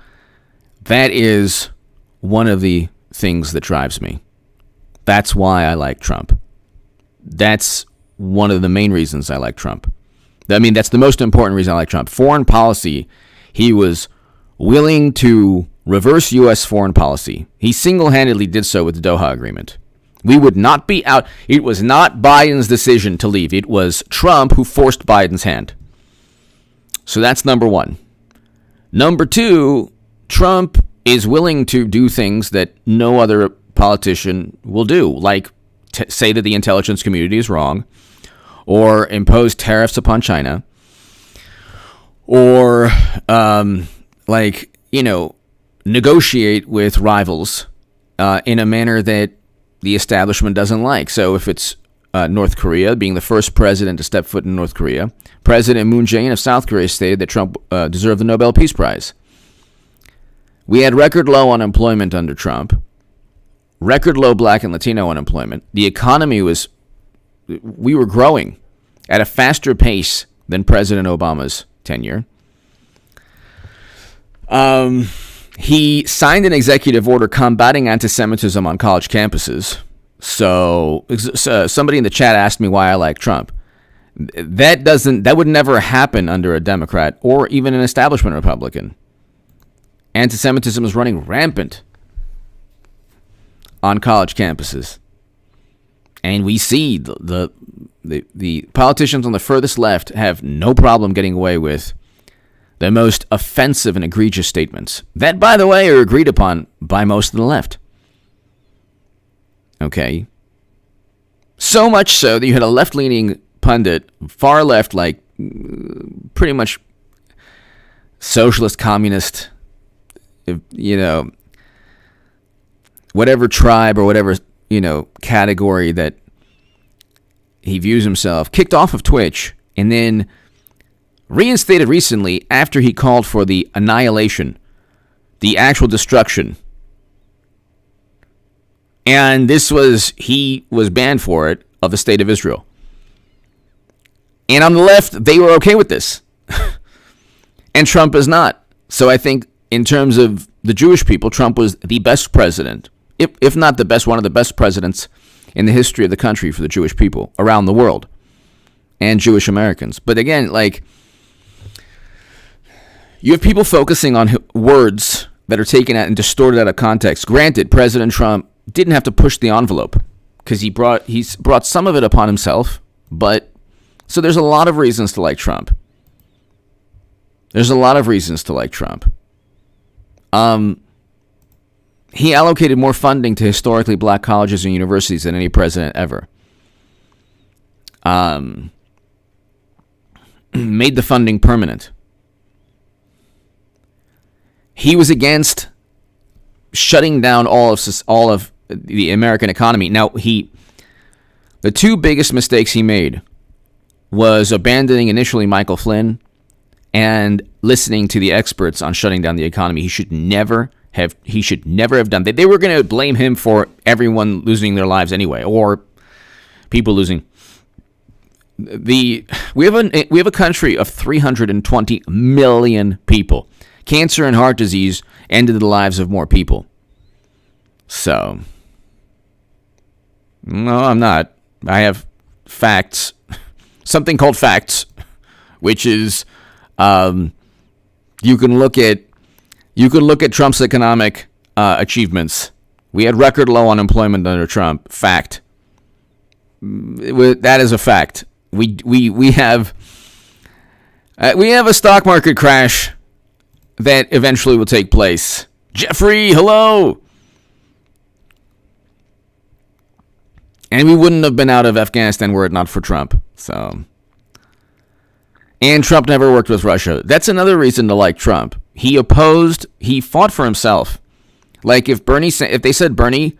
that is one of the things that drives me. That's why I like Trump. That's one of the main reasons I like Trump. I mean, that's the most important reason I like Trump. Foreign policy, he was willing to reverse U.S. foreign policy. He single-handedly did so with the Doha Agreement. We would not be out. It was not Biden's decision to leave. It was Trump who forced Biden's hand. So that's number one. Number two, Trump is willing to do things that no other politician will do, like say that the intelligence community is wrong, or impose tariffs upon China, or negotiate with rivals in a manner that the establishment doesn't like. So if it's North Korea, being the first president to step foot in North Korea, President Moon Jae-in of South Korea stated that Trump deserved the Nobel Peace Prize. We had record low unemployment under Trump, record low black and Latino unemployment. The economy we were growing at a faster pace than President Obama's tenure. He signed an executive order combating anti-Semitism on college campuses. So somebody in the chat asked me why I like Trump. That would never happen under a Democrat or even an establishment Republican. Anti-Semitism is running rampant on college campuses. And we see the politicians on the furthest left have no problem getting away with the most offensive and egregious statements that, by the way, are agreed upon by most of the left. Okay. So much so that you had a left-leaning pundit, far left, like pretty much socialist, communist, whatever tribe or whatever, category that he views himself, kicked off of Twitch and then reinstated recently after he called for the annihilation, the actual destruction. And he was banned for it of the state of Israel. And on the left, they were okay with this. And Trump is not. So I think in terms of the Jewish people, Trump was the best president, if not the best, one of the best presidents in the history of the country for the Jewish people around the world and Jewish Americans. But again, you have people focusing on words that are taken out and distorted out of context. Granted, President Trump didn't have to push the envelope because he's brought some of it upon himself. But so there's a lot of reasons to like Trump. There's a lot of reasons to like Trump. He allocated more funding to historically black colleges and universities than any president ever. Made the funding permanent. He was against shutting down all of the American economy. Now, the two biggest mistakes he made was abandoning initially Michael Flynn and listening to the experts on shutting down the economy. He should never have done that. They were going to blame him for everyone losing their lives anyway, or people losing. We have a country of 320 million people. Cancer and heart disease ended the lives of more people. So, no, I'm not. I have facts. Something called facts, which is you can look at Trump's economic achievements. We had record low unemployment under Trump. Fact. That is a fact. We have a stock market crash that eventually will take place. Jeffrey, hello. And we wouldn't have been out of Afghanistan were it not for Trump. So, and Trump never worked with Russia. That's another reason to like Trump. He fought for himself. Like if they said Bernie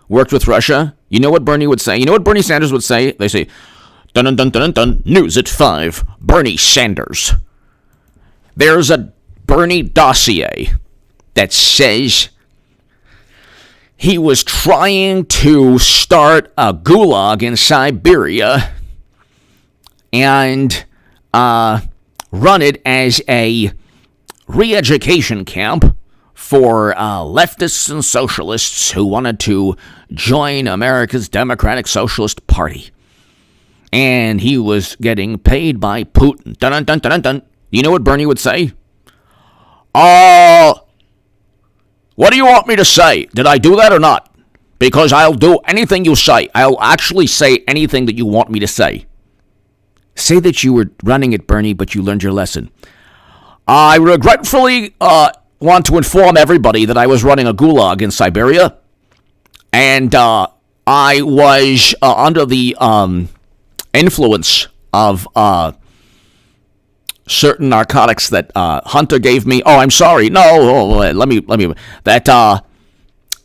worked with Russia, you know what Bernie would say? You know what Bernie Sanders would say? They say, dun dun dun dun dun, news at 5, Bernie Sanders. There's a Bernie dossier that says he was trying to start a gulag in Siberia and run it as a re-education camp for leftists and socialists who wanted to join America's Democratic Socialist Party. And he was getting paid by Putin. Dun, dun, dun, dun, dun. You know what Bernie would say? What do you want me to say? Did I do that or not? Because I'll do anything you say. I'll actually say anything that you want me to say. Say that you were running it, Bernie, but you learned your lesson. I regretfully want to inform everybody that I was running a gulag in Siberia. And I was under the influence of certain narcotics that Hunter gave me. Oh, I'm sorry. No, let me. That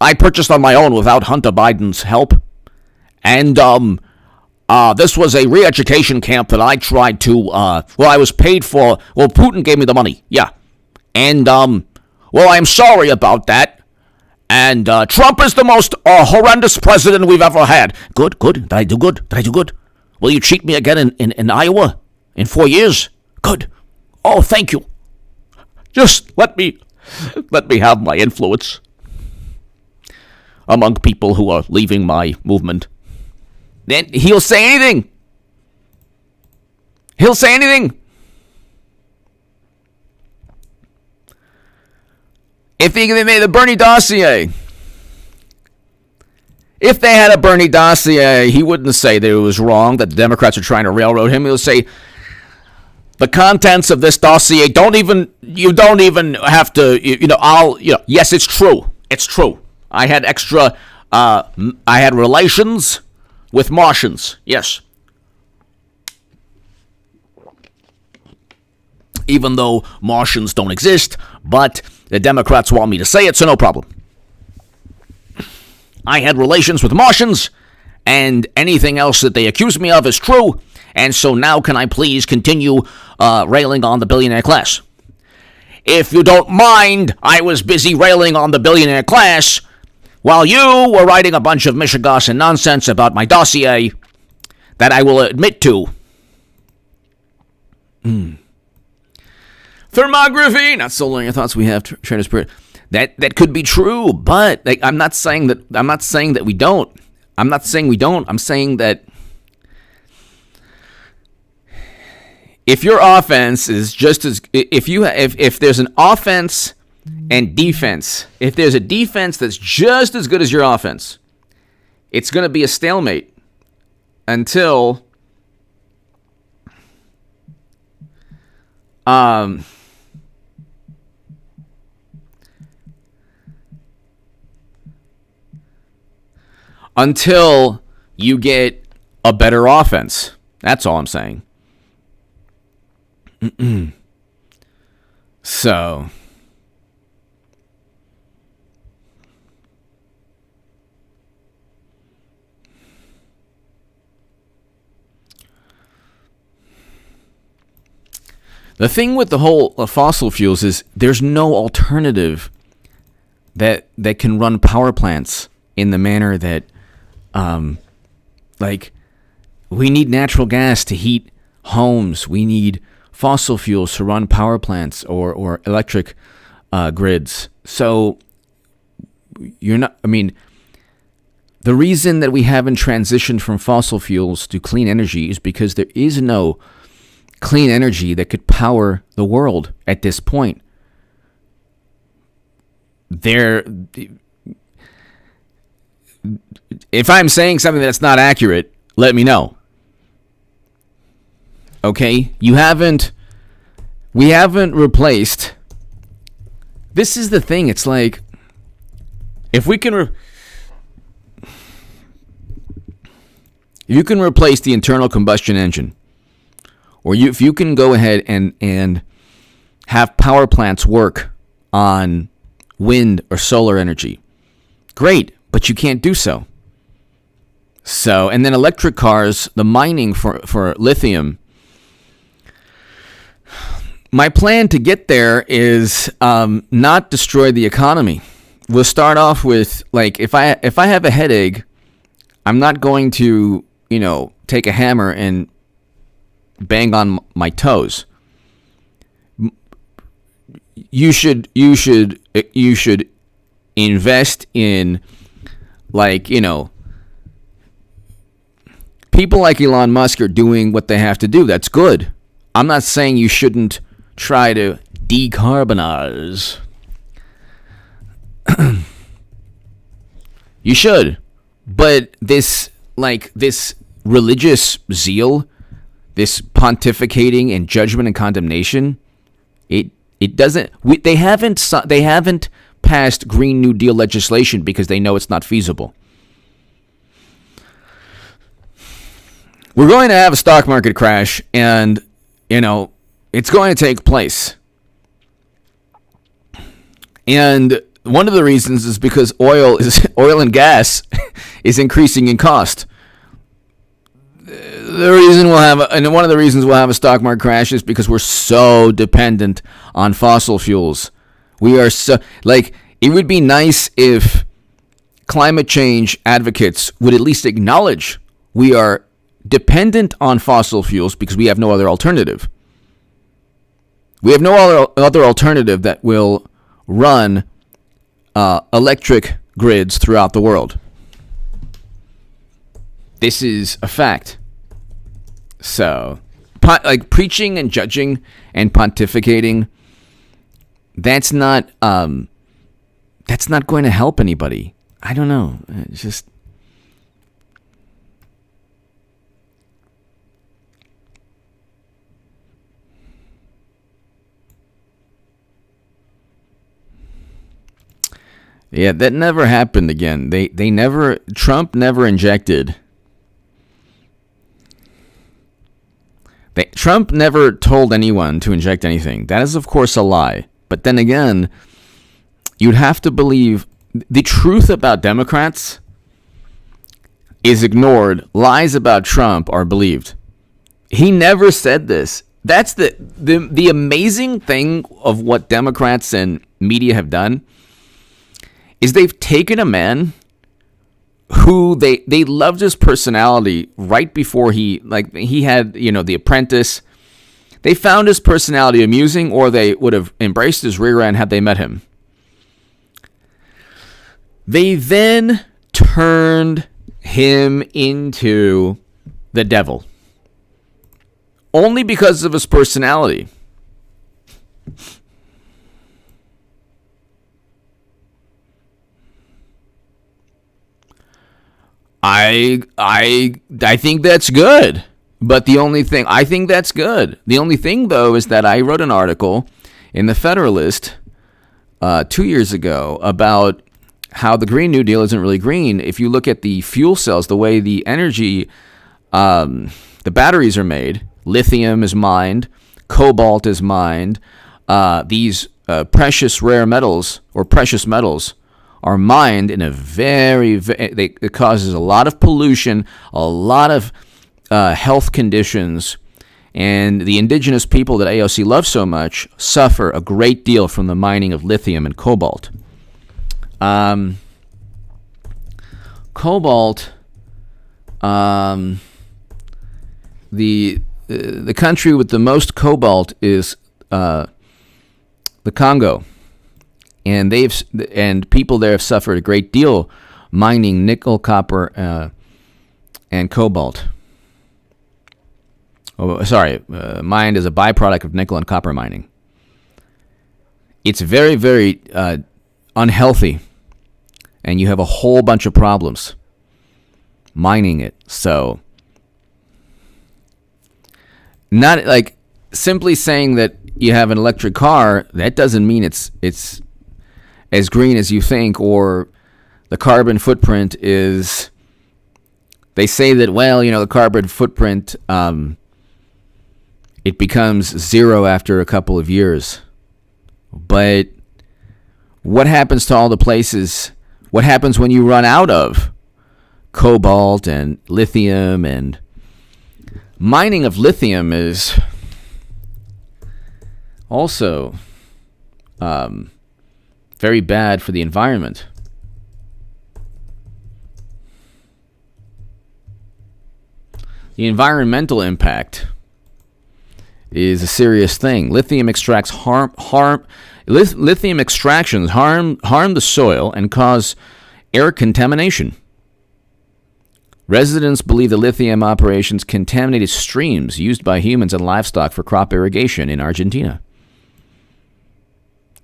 I purchased on my own without Hunter Biden's help. And this was a re-education camp that I tried to, I was paid for. Well, Putin gave me the money. Yeah. And, I'm sorry about that. And Trump is the most horrendous president we've ever had. Good. Did I do good? Will you cheat me again in Iowa in 4 years? Good. Oh, thank you. Just let me have my influence among people who are leaving my movement. Then he'll say anything. If they made the Bernie dossier. If they had a Bernie dossier, he wouldn't say that it was wrong, that the Democrats are trying to railroad him. He'll say, the contents of this dossier you don't even have to, yes, it's true. It's true. I had relations with Martians. Yes. Even though Martians don't exist, but the Democrats want me to say it, so no problem. I had relations with Martians, and anything else that they accuse me of is true, and so now can I please continue railing on the billionaire class? If you don't mind, I was busy railing on the billionaire class while you were writing a bunch of mishegoss and nonsense about my dossier that I will admit to. Thermography, not solely your thoughts we have, trainer spirit. That could be true, but I'm not saying that we don't. I'm saying that if your offense is just as if there's an offense and defense, if there's a defense that's just as good as your offense, it's going to be a stalemate until you get a better offense. That's all I'm saying. So the thing with the whole fossil fuels is there's no alternative that can run power plants in the manner that we need natural gas to heat homes. We need fossil fuels to run power plants or electric grids. So the reason that we haven't transitioned from fossil fuels to clean energy is because there is no clean energy that could power the world at this point. If I'm saying something that's not accurate, let me know. Okay? We haven't replaced. This is the thing. It's like, if we can, if you can replace the internal combustion engine, or if you can go ahead and have power plants work on wind or solar energy, great, but you can't do so. And then electric cars, the mining for lithium. My plan to get there is not destroy the economy. We'll start off with, if I have a headache, I'm not going to, take a hammer and bang on my toes. you should invest in, like, people like Elon Musk are doing what they have to do. That's good. I'm not saying you shouldn't try to decarbonize. You should. But this religious zeal, this pontificating and judgment and condemnation, it doesn't. They haven't passed Green New Deal legislation because they know it's not feasible. We're going to have a stock market crash, and it's going to take place. And one of the reasons is because oil and gas is increasing in cost. One of the reasons we'll have a stock market crash is because we're so dependent on fossil fuels. We are it would be nice if climate change advocates would at least acknowledge we are dependent on fossil fuels because we have no other alternative. We have no other alternative that will run electric grids throughout the world. This is a fact. So, preaching and judging and pontificating, that's not going to help anybody. I don't know. It's just. Yeah, that never happened again. Trump never injected. Trump never told anyone to inject anything. That is, of course, a lie. But then again, you'd have to believe the truth about Democrats is ignored. Lies about Trump are believed. He never said this. That's the amazing thing of what Democrats and media have done is they've taken a man who they loved his personality right before he had, The Apprentice. They found his personality amusing, or they would have embraced his rear end had they met him. They then turned him into the devil. Only because of his personality. I think that's good. But I think that's good. The only thing, though, is that I wrote an article in the Federalist 2 years ago about how the Green New Deal isn't really green. If you look at the fuel cells, the way the energy, the batteries are made, lithium is mined, cobalt is mined, these precious rare metals or precious metals are mined in a it causes a lot of pollution, a lot of health conditions, and the indigenous people that AOC loves so much suffer a great deal from the mining of lithium and cobalt. Cobalt, the country with the most cobalt is the Congo. And people there have suffered a great deal mining nickel, copper, and cobalt. Mined as a byproduct of nickel and copper mining. It's very, very unhealthy, and you have a whole bunch of problems mining it. So, not like simply saying that you have an electric car, that doesn't mean it's as green as you think, or the carbon footprint is. They say that, the carbon footprint, it becomes zero after a couple of years. But what happens to all the places? What happens when you run out of cobalt and lithium? And mining of lithium is also very bad for the environment. The environmental impact is a serious thing. Lithium extracts Lithium extractions harm the soil and cause air contamination. Residents believe the lithium operations contaminated streams used by humans and livestock for crop irrigation in Argentina.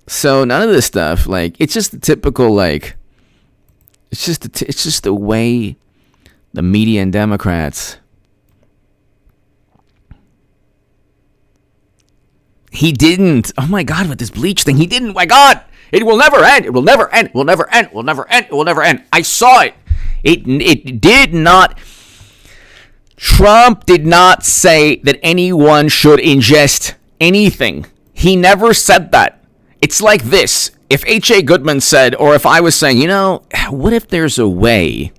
So none of this stuff, like, it's just the typical, like, it's just the way the media and Democrats. He didn't. Oh my God, with this bleach thing, he didn't. My God, it will never end. It will never end. It will never end. It will never end. It will never end. I saw it. It did not. Trump did not say that anyone should ingest anything. He never said that. It's like this. If H.A. Goodman said, or if I was saying, you know, what if there's a way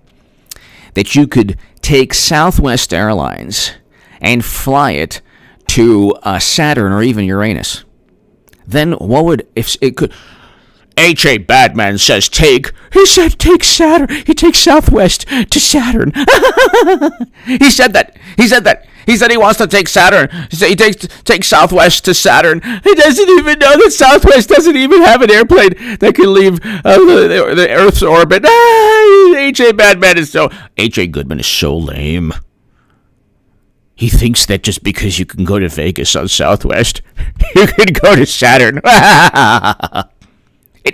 that you could take Southwest Airlines and fly it to Saturn or even Uranus? Then what would, if it could... H.A. Badman says take Saturn. He takes Southwest to Saturn. He said that. He said he wants to take Saturn. He said he takes Southwest to Saturn. He doesn't even know that Southwest doesn't even have an airplane that can leave the Earth's orbit. H.A. Badman is so... H.A. Goodman is so lame. He thinks that just because you can go to Vegas on Southwest, you can go to Saturn. He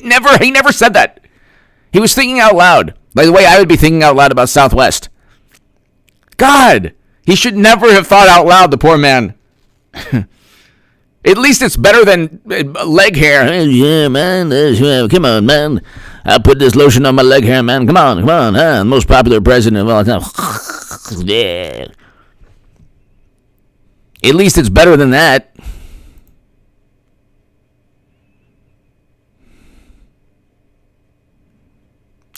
never said that. He was thinking out loud. By the way, I would be thinking out loud about Southwest. God, he should never have thought out loud, the poor man. At least it's better than leg hair. Yeah, man, come on, man. I'll put this lotion on my leg hair, man. Come on. The most popular president of all time. Yeah. At least it's better than that.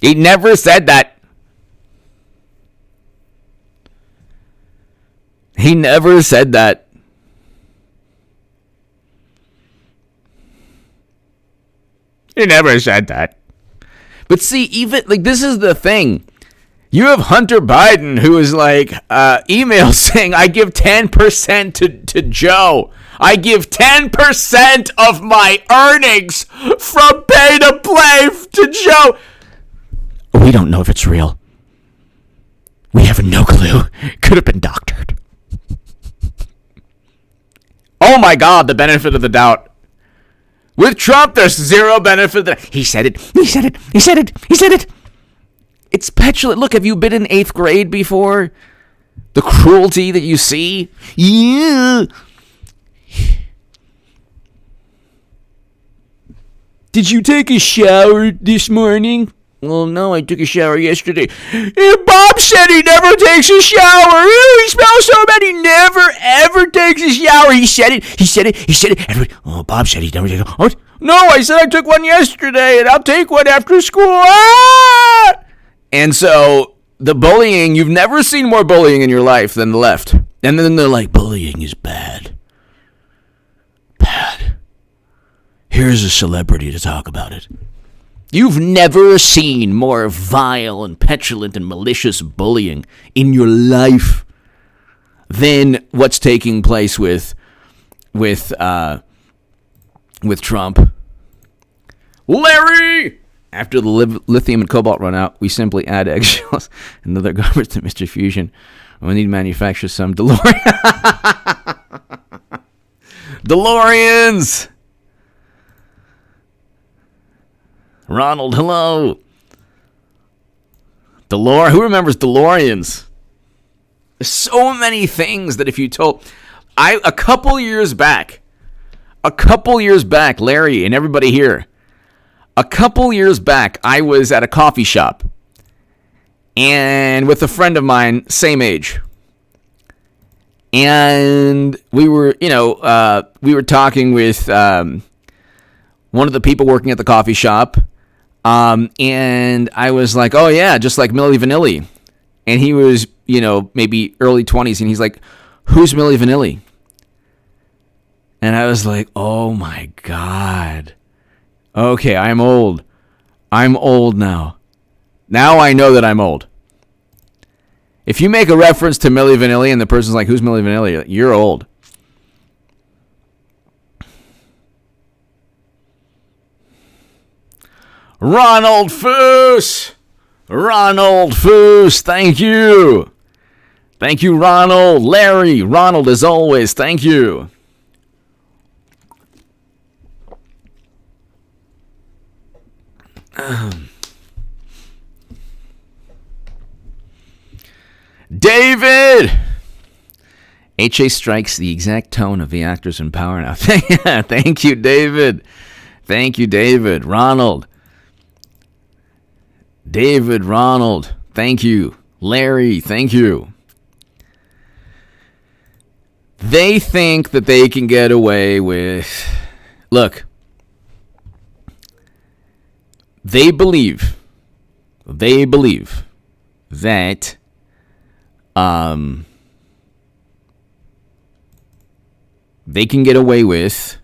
He never said that. He never said that. He never said that. But see, even, like, this is the thing. You have Hunter Biden, who is like, email saying, I give 10% to Joe. I give 10% of my earnings from pay to play to Joe. We don't know if it's real. We have no clue. Could have been doctored. Oh my God, the benefit of the doubt. With Trump, there's zero benefit. He said it. It's petulant. Look, have you been in 8th grade before? The cruelty that you see? Yeah. Did you take a shower this morning? Well, no, I took a shower yesterday. Bob said he never takes a shower. He smells so bad. He never, ever takes a shower. He said it. Everybody, Bob said he never takes a shower. No, I said I took one yesterday, and I'll take one after school. Ah! And so, the bullying, you've never seen more bullying in your life than the left. And then they're like, bullying is bad. Bad. Here's a celebrity to talk about it. You've never seen more vile and petulant and malicious bullying in your life than what's taking place with Trump. Larry! After the lithium and cobalt run out, we simply add eggshells and other garbage to Mr. Fusion. We need to manufacture some DeLoreans! Ronald, hello. Who remembers DeLoreans? There's so many things that if you told... A couple years back, Larry and everybody here, a couple years back, I was at a coffee shop. And with a friend of mine, same age. And we were, we were talking with one of the people working at the coffee shop. And I was like, oh yeah, just like Milli Vanilli. And he was, maybe early 20s. And he's like, who's Milli Vanilli? And I was like, oh my God. Okay, I'm old. I'm old now. Now I know that I'm old. If you make a reference to Milli Vanilli and the person's like, who's Milli Vanilli? You're old. Ronald Foos! Ronald Foos, thank you! Thank you, Ronald. Larry, Ronald, as always, thank you. David! HA strikes the exact tone of the actors in power now. Thank you, David. Thank you, David. Ronald. David, Ronald. Thank you. Larry, thank you. They think that they can get away with... Look. They believe that they can get away with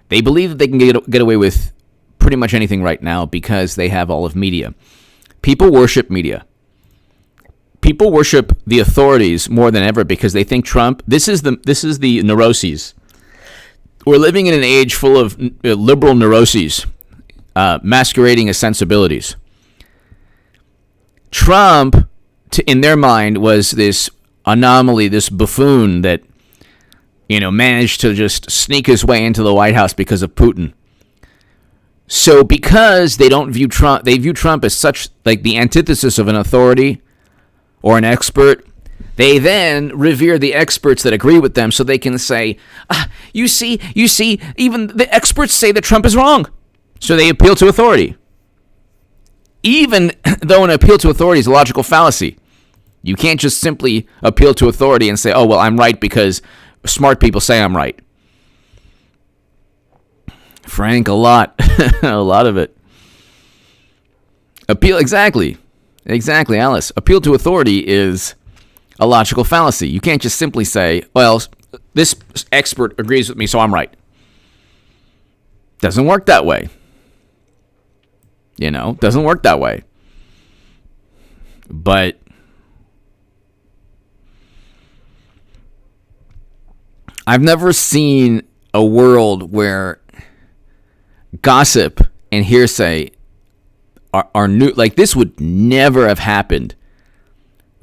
they believe that they can get away with pretty much anything right now because they have all of media. People worship media. People worship the authorities more than ever because they think Trump, this is the neuroses. We're living in an age full of liberal neuroses, masquerading as sensibilities. Trump, in their mind, was this anomaly, this buffoon that, managed to just sneak his way into the White House because of Putin. So because they don't view Trump, they view Trump as such like the antithesis of an authority or an expert. They then revere the experts that agree with them so they can say, you see, even the experts say that Trump is wrong. So they appeal to authority. Even though an appeal to authority is a logical fallacy. You can't just simply appeal to authority and say, oh, well, I'm right because smart people say I'm right. Frank, a lot. A lot of it. Exactly, Alice. Appeal to authority is a logical fallacy. You can't just simply say, well, this expert agrees with me, so I'm right. Doesn't work that way. Doesn't work that way. But I've never seen a world where gossip and hearsay are new. Like, this would never have happened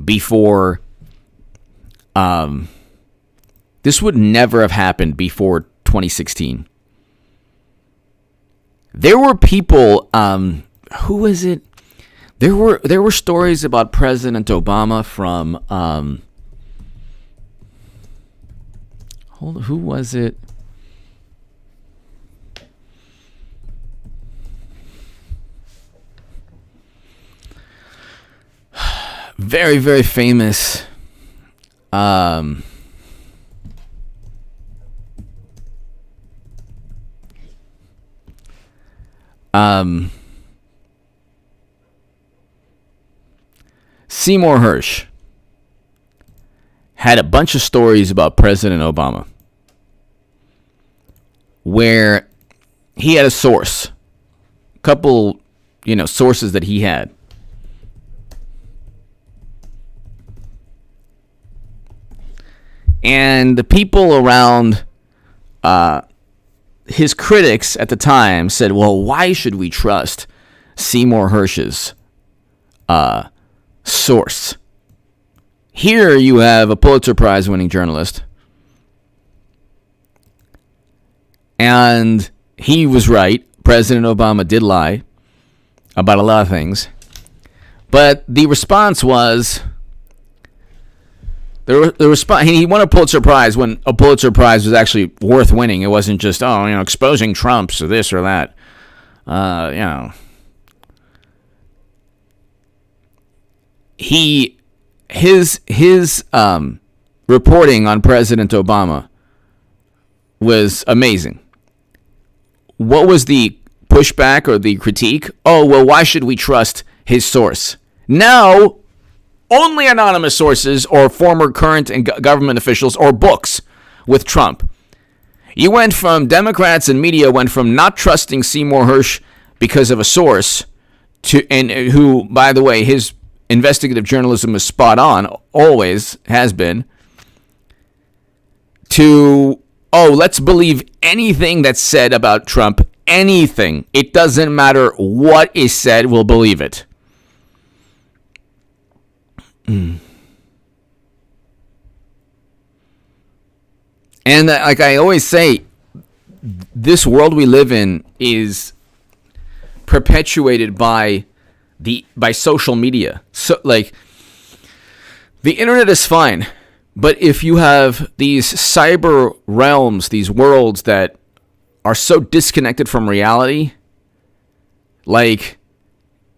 before. This would never have happened before 2016. There were people. Who was it? There were stories about President Obama from. Who was it? Very, very famous. Seymour Hersh had a bunch of stories about President Obama where he had a source, a couple, sources that he had. And the people around his critics at the time said, well, why should we trust Seymour Hersh's source? Here you have a Pulitzer Prize winning journalist. And he was right. President Obama did lie about a lot of things. But the response was... The response, he won a Pulitzer Prize when a Pulitzer Prize was actually worth winning. It wasn't just, exposing Trumps or this or that. His reporting on President Obama was amazing. What was the pushback or the critique? Oh, well, why should we trust his source? Now, only anonymous sources or former current and government officials or books with Trump. You went from Democrats and media went from not trusting Seymour Hersh because of a source and who, by the way, his investigative journalism is spot on, always has been, to oh, let's believe anything that's said about Trump. Anything. It doesn't matter what is said, we'll believe it. And like I always say, this world we live in is perpetuated by social media. So like the internet is fine, but if you have these cyber realms, these worlds that are so disconnected from reality, like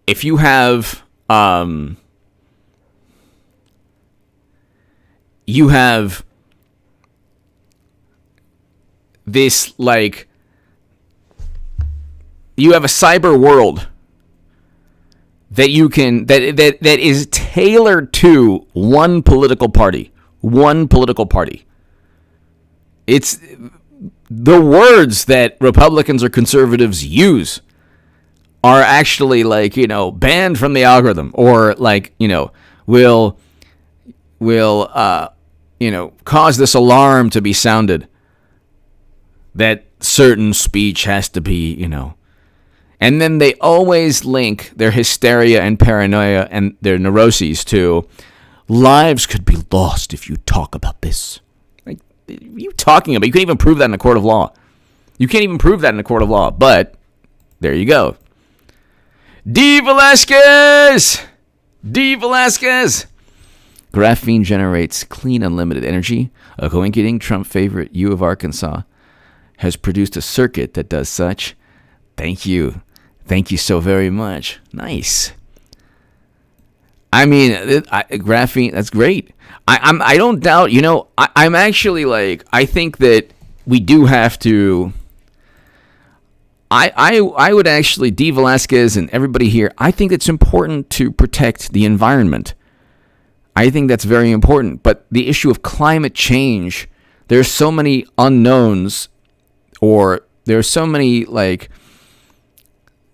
if you have this, like, you have a cyber world that you can that is tailored to one political party. It's the words that Republicans or conservatives use are actually, like, banned from the algorithm, or like, will cause this alarm to be sounded that certain speech has to be, and then they always link their hysteria and paranoia and their neuroses to lives could be lost if you talk about this. Like, what are you talking about? You can't even prove that in a court of law. But there you go. D. Velasquez! Graphene generates clean, unlimited energy. A coinciding Trump favorite, U of Arkansas, has produced a circuit that does such. Thank you so very much. Nice. I mean, graphene, that's great. I don't doubt, I'm actually, like, I think that we do have to, I would actually, D. Velasquez and everybody here, I think it's important to protect the environment. I think that's very important. But the issue of climate change, there's so many unknowns, or there's so many, like,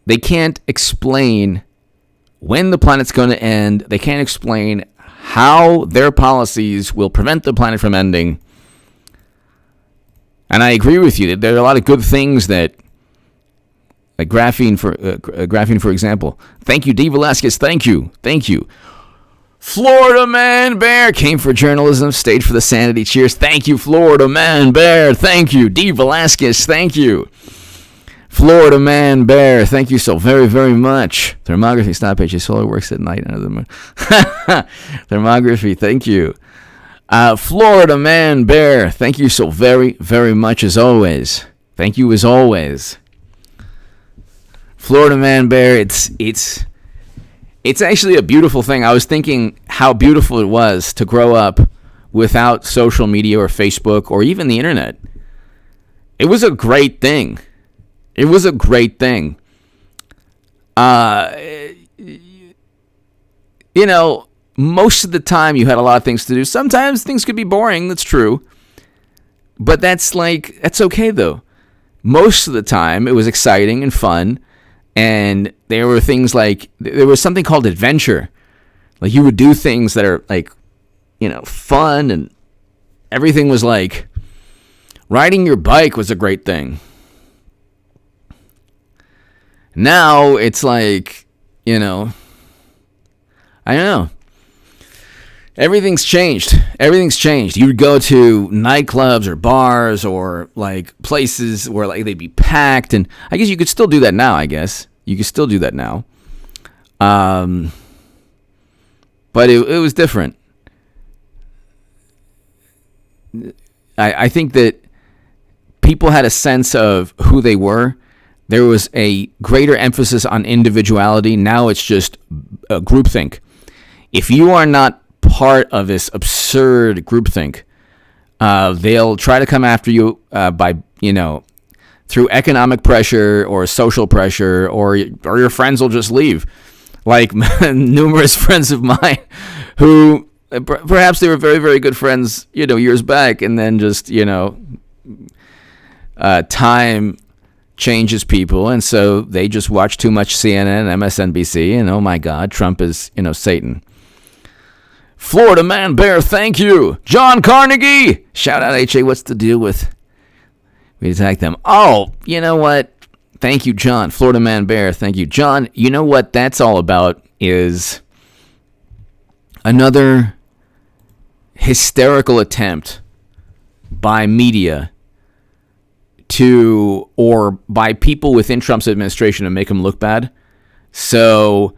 they can't explain when the planet's going to end. They can't explain how their policies will prevent the planet from ending. And I agree with you that there are a lot of good things that, like graphene, for example. Thank you, D. Velasquez. Thank you. Florida Man Bear came for journalism, stayed for the sanity. Cheers. Thank you, Florida Man Bear. Thank you. D. Velasquez, thank you. Florida Man Bear, thank you so very, very much. Thermography stoppage. Solar works at night under the moon. Thermography, thank you. Florida Man Bear, thank you so very, very much as always. Thank you as always. Florida Man Bear, it's actually a beautiful thing. I was thinking how beautiful it was to grow up without social media or Facebook or even the internet. It was a great thing. Most of the time you had a lot of things to do. Sometimes things could be boring, that's true. But that's okay though. Most of the time it was exciting and fun. And there were things like, there was something called adventure. Like, you would do things that are, like, fun, and everything was like, riding your bike was a great thing. Now it's like, I don't know. Everything's changed. You would go to nightclubs or bars or, like, places where, like, they'd be packed, and I guess you could still do that now. But it was different. I think that people had a sense of who they were. There was a greater emphasis on individuality. Now it's just groupthink. If you are not part of this absurd groupthink, they'll try to come after you by, through economic pressure or social pressure, or your friends will just leave. Like numerous friends of mine who perhaps they were very, very good friends, years back, and then just, time changes people, and so they just watch too much CNN, MSNBC, and oh my God, Trump is, Satan. Florida Man Bear, thank you. John Carnegie, shout out HA. What's the deal with We attack them. Oh, you know what? Thank you, John. Florida Man Bear, thank you. John, you know what that's all about is another hysterical attempt by media or by people within Trump's administration to make him look bad. So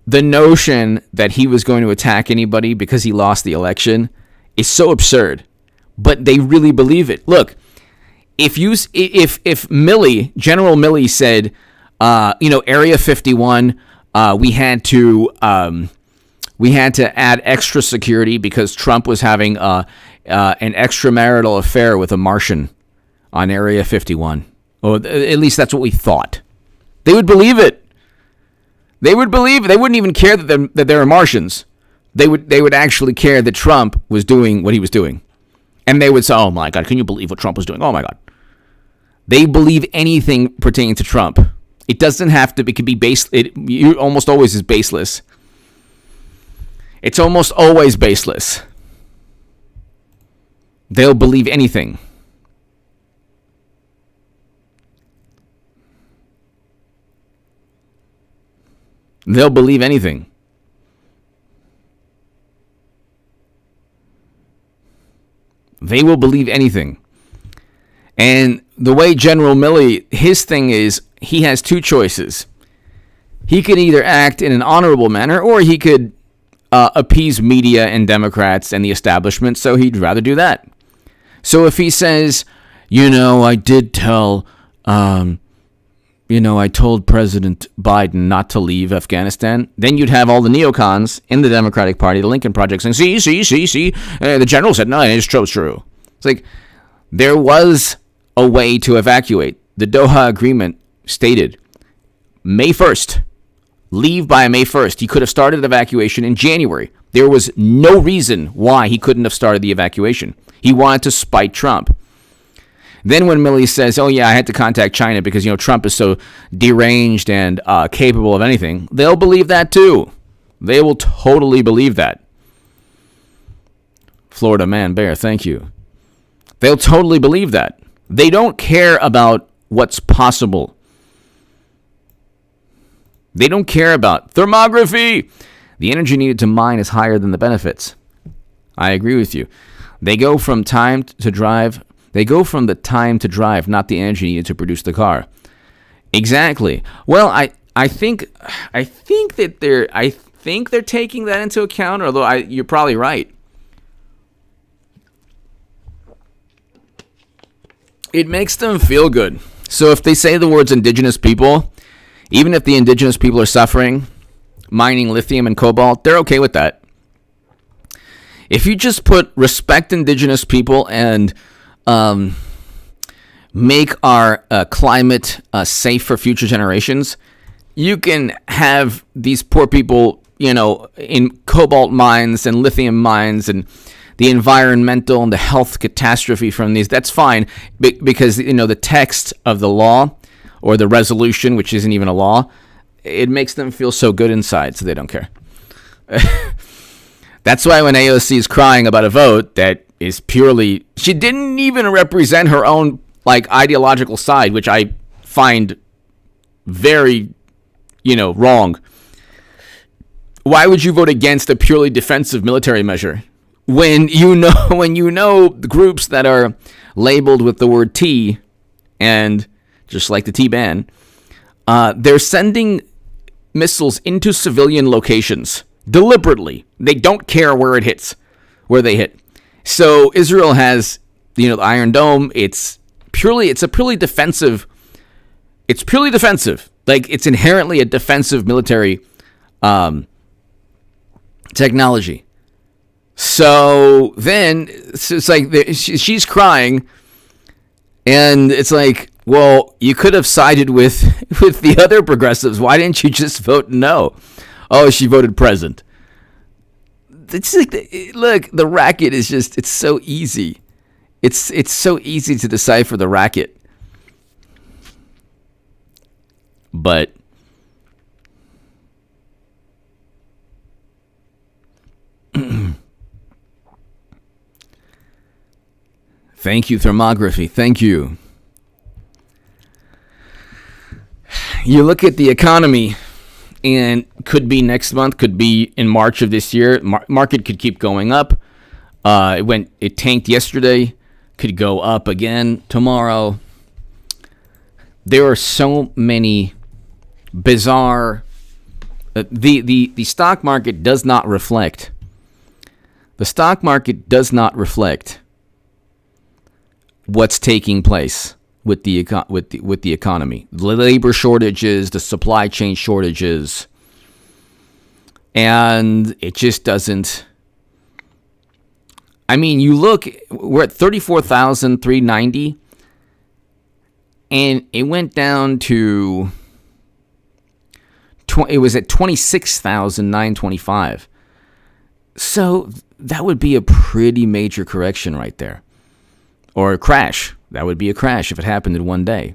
the notion that he was going to attack anybody because he lost the election is so absurd, but they really believe it. Look, if General Milley said, Area 51, we had to add extra security because Trump was having an extramarital affair with a Martian on Area 51. Or at least that's what we thought. They would believe it. They would believe it. They wouldn't even care that there are Martians. They would actually care that Trump was doing what he was doing. And they would say, oh my God, can you believe what Trump was doing? Oh my God. They believe anything pertaining to Trump. It doesn't have to, it can be base, it almost always is baseless. It's almost always baseless. They'll believe anything. They'll believe anything. They will believe anything. And the way General Milley, his thing is, he has two choices. He could either act in an honorable manner, or he could appease media and Democrats and the establishment, so he'd rather do that. So if he says, I did tell, I told President Biden not to leave Afghanistan, then you'd have all the neocons in the Democratic Party, the Lincoln Project, saying, see, the general said, no, it's true. It's like, there was a way to evacuate. The Doha Agreement stated May 1st. Leave by May 1st. He could have started evacuation in January. There was no reason why he couldn't have started the evacuation. He wanted to spite Trump. Then when Milley says, I had to contact China because, Trump is so deranged and capable of anything, they'll believe that too. They will totally believe that. Florida Man Bear, thank you. They'll totally believe that. They don't care about what's possible. They don't care about thermography. The energy needed to mine is higher than the benefits. I agree with you. They go from the time to drive, not the energy needed to produce the car. Exactly. Well, I think they're taking that into account, although you're probably right. It makes them feel good. So if they say the words indigenous people, even if the indigenous people are suffering, mining lithium and cobalt, they're okay with that. If you just put respect indigenous people and make our climate safe for future generations, you can have these poor people, in cobalt mines and lithium mines and the environmental and the health catastrophe from these. That's fine because, the text of the law or the resolution, which isn't even a law, it makes them feel so good inside, so they don't care. That's why when AOC is crying about a vote that is purely, she didn't even represent her own ideological side, which I find very, wrong. Why would you vote against a purely defensive military measure when you know the groups that are labeled with the word T, and just like the T-ban, they're sending missiles into civilian locations deliberately. They don't care where they hit. So Israel has, the Iron Dome. It's a purely defensive. It's purely defensive. It's inherently a defensive military technology. So then it's like she's crying, and it's like, well, you could have sided with the other progressives. Why didn't you just vote no? Oh, she voted present. It's like, look, the racket is just, it's so easy. It's so easy to decipher the racket. But thank you, thermography. Thank you. You look at the economy, and could be next month, could be in March of this year. Market could keep going up. It tanked yesterday, could go up again tomorrow. There are so many bizarre. The stock market does not reflect. The stock market does not reflect what's taking place with the economy, the labor shortages, the supply chain shortages, and it just doesn't. I mean, you look, we're at 34,390, and it went down to it was at 26,925. So that would be a pretty major correction right there, or a crash. That would be a crash if it happened in one day.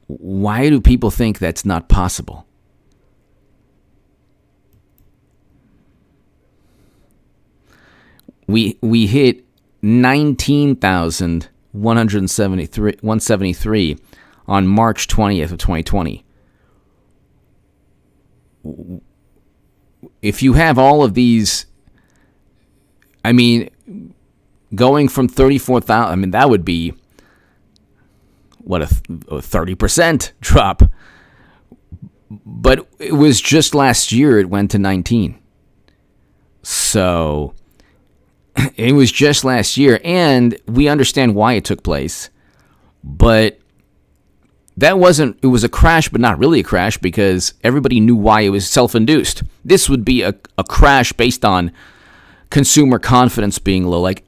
Why do people think that's not possible? We hit 19,173 on March 20th of 2020. If you have all of these, I mean, going from 34,000, I mean, that would be, what, a 30% drop. But it was just last year it went to 19. So it was just last year, and we understand why it took place. But it was a crash, but not really a crash, because everybody knew why it was self-induced. This would be a crash based on consumer confidence being low, like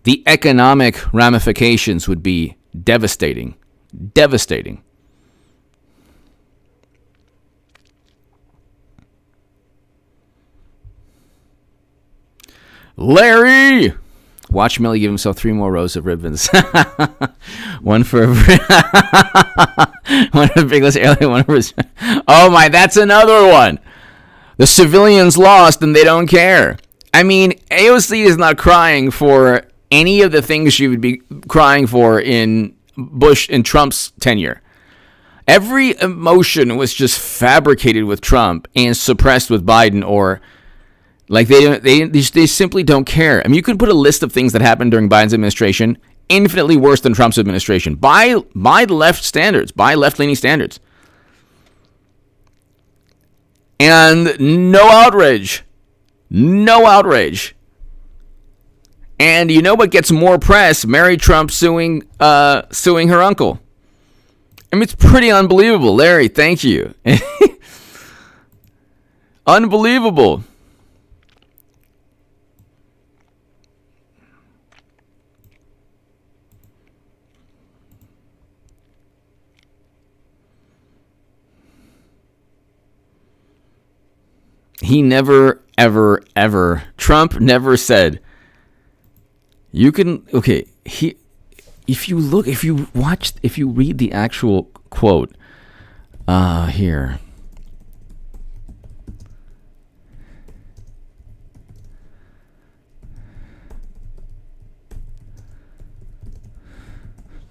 the economic ramifications would be devastating. Devastating. Larry! Watch Millie give himself 3 more rows of ribbons. One for one for Big List Alien, one for... Oh my, that's another one! The civilians lost and they don't care. I mean, AOC is not crying for any of the things she would be crying for in Bush and Trump's tenure. Every emotion was just fabricated with Trump and suppressed with Biden, or like they simply don't care. I mean, you could put a list of things that happened during Biden's administration infinitely worse than Trump's administration by the left standards, by left-leaning standards. And no outrage. No outrage. And you know what gets more press? Mary Trump suing her uncle. I mean, it's pretty unbelievable. Larry, thank you. Unbelievable. He never, ever, ever, Trump never said, you can, okay, if you read the actual quote, here.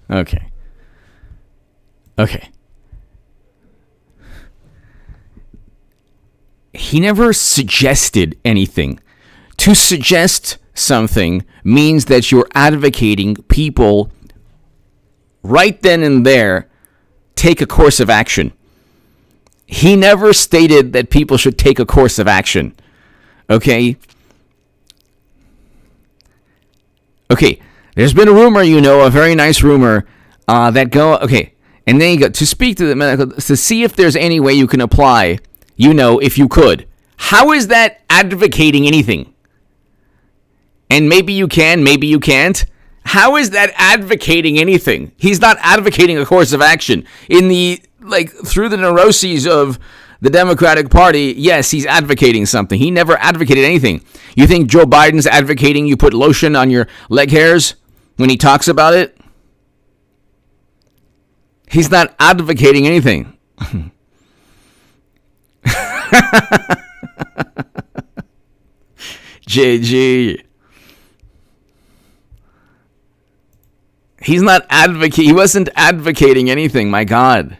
Okay. He never suggested anything. To suggest something means that you're advocating people right then and there take a course of action. He never stated that people should take a course of action. Okay? Okay, there's been a rumor, a very nice rumor, and then you go to speak to the medical, to see if there's any way you can apply, if you could. How is that advocating anything? And maybe you can, maybe you can't. How is that advocating anything? He's not advocating a course of action. Through the neuroses of the Democratic Party, yes, he's advocating something. He never advocated anything. You think Joe Biden's advocating you put lotion on your leg hairs when he talks about it? He's not advocating anything. JG. He's not he wasn't advocating anything, my God.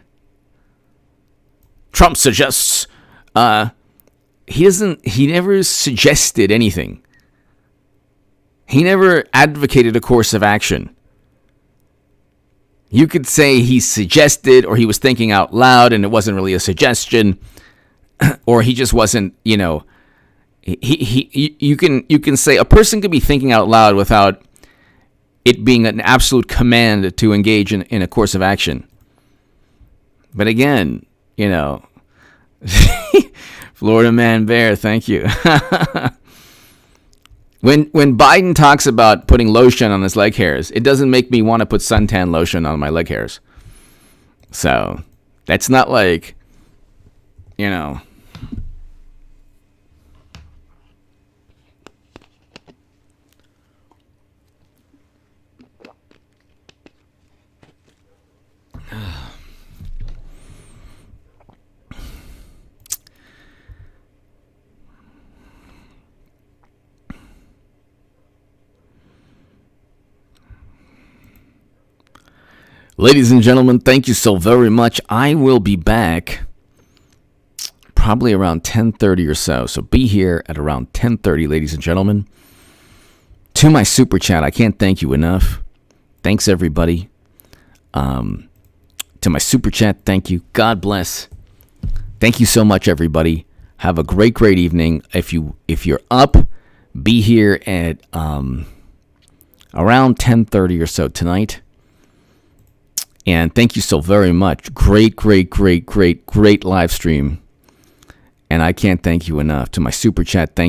Trump suggests, he never suggested anything. He never advocated a course of action. You could say he suggested, or he was thinking out loud and it wasn't really a suggestion, or he just wasn't, you can say a person could be thinking out loud without it being an absolute command to engage in a course of action. But again, Florida Man Bear, thank you. When Biden talks about putting lotion on his leg hairs, it doesn't make me want to put suntan lotion on my leg hairs. So that's not like, Ladies and gentlemen, thank you so very much. I will be back probably around 10:30 or so. So be here at around 10:30, ladies and gentlemen. To my super chat, I can't thank you enough. Thanks, everybody. To my super chat, thank you. God bless. Thank you so much, everybody. Have a great, great evening. If you're up, be here at around 10:30 or so tonight. And thank you so very much. Great, great, great, great, great live stream. And I can't thank you enough. To my super chat, thank you.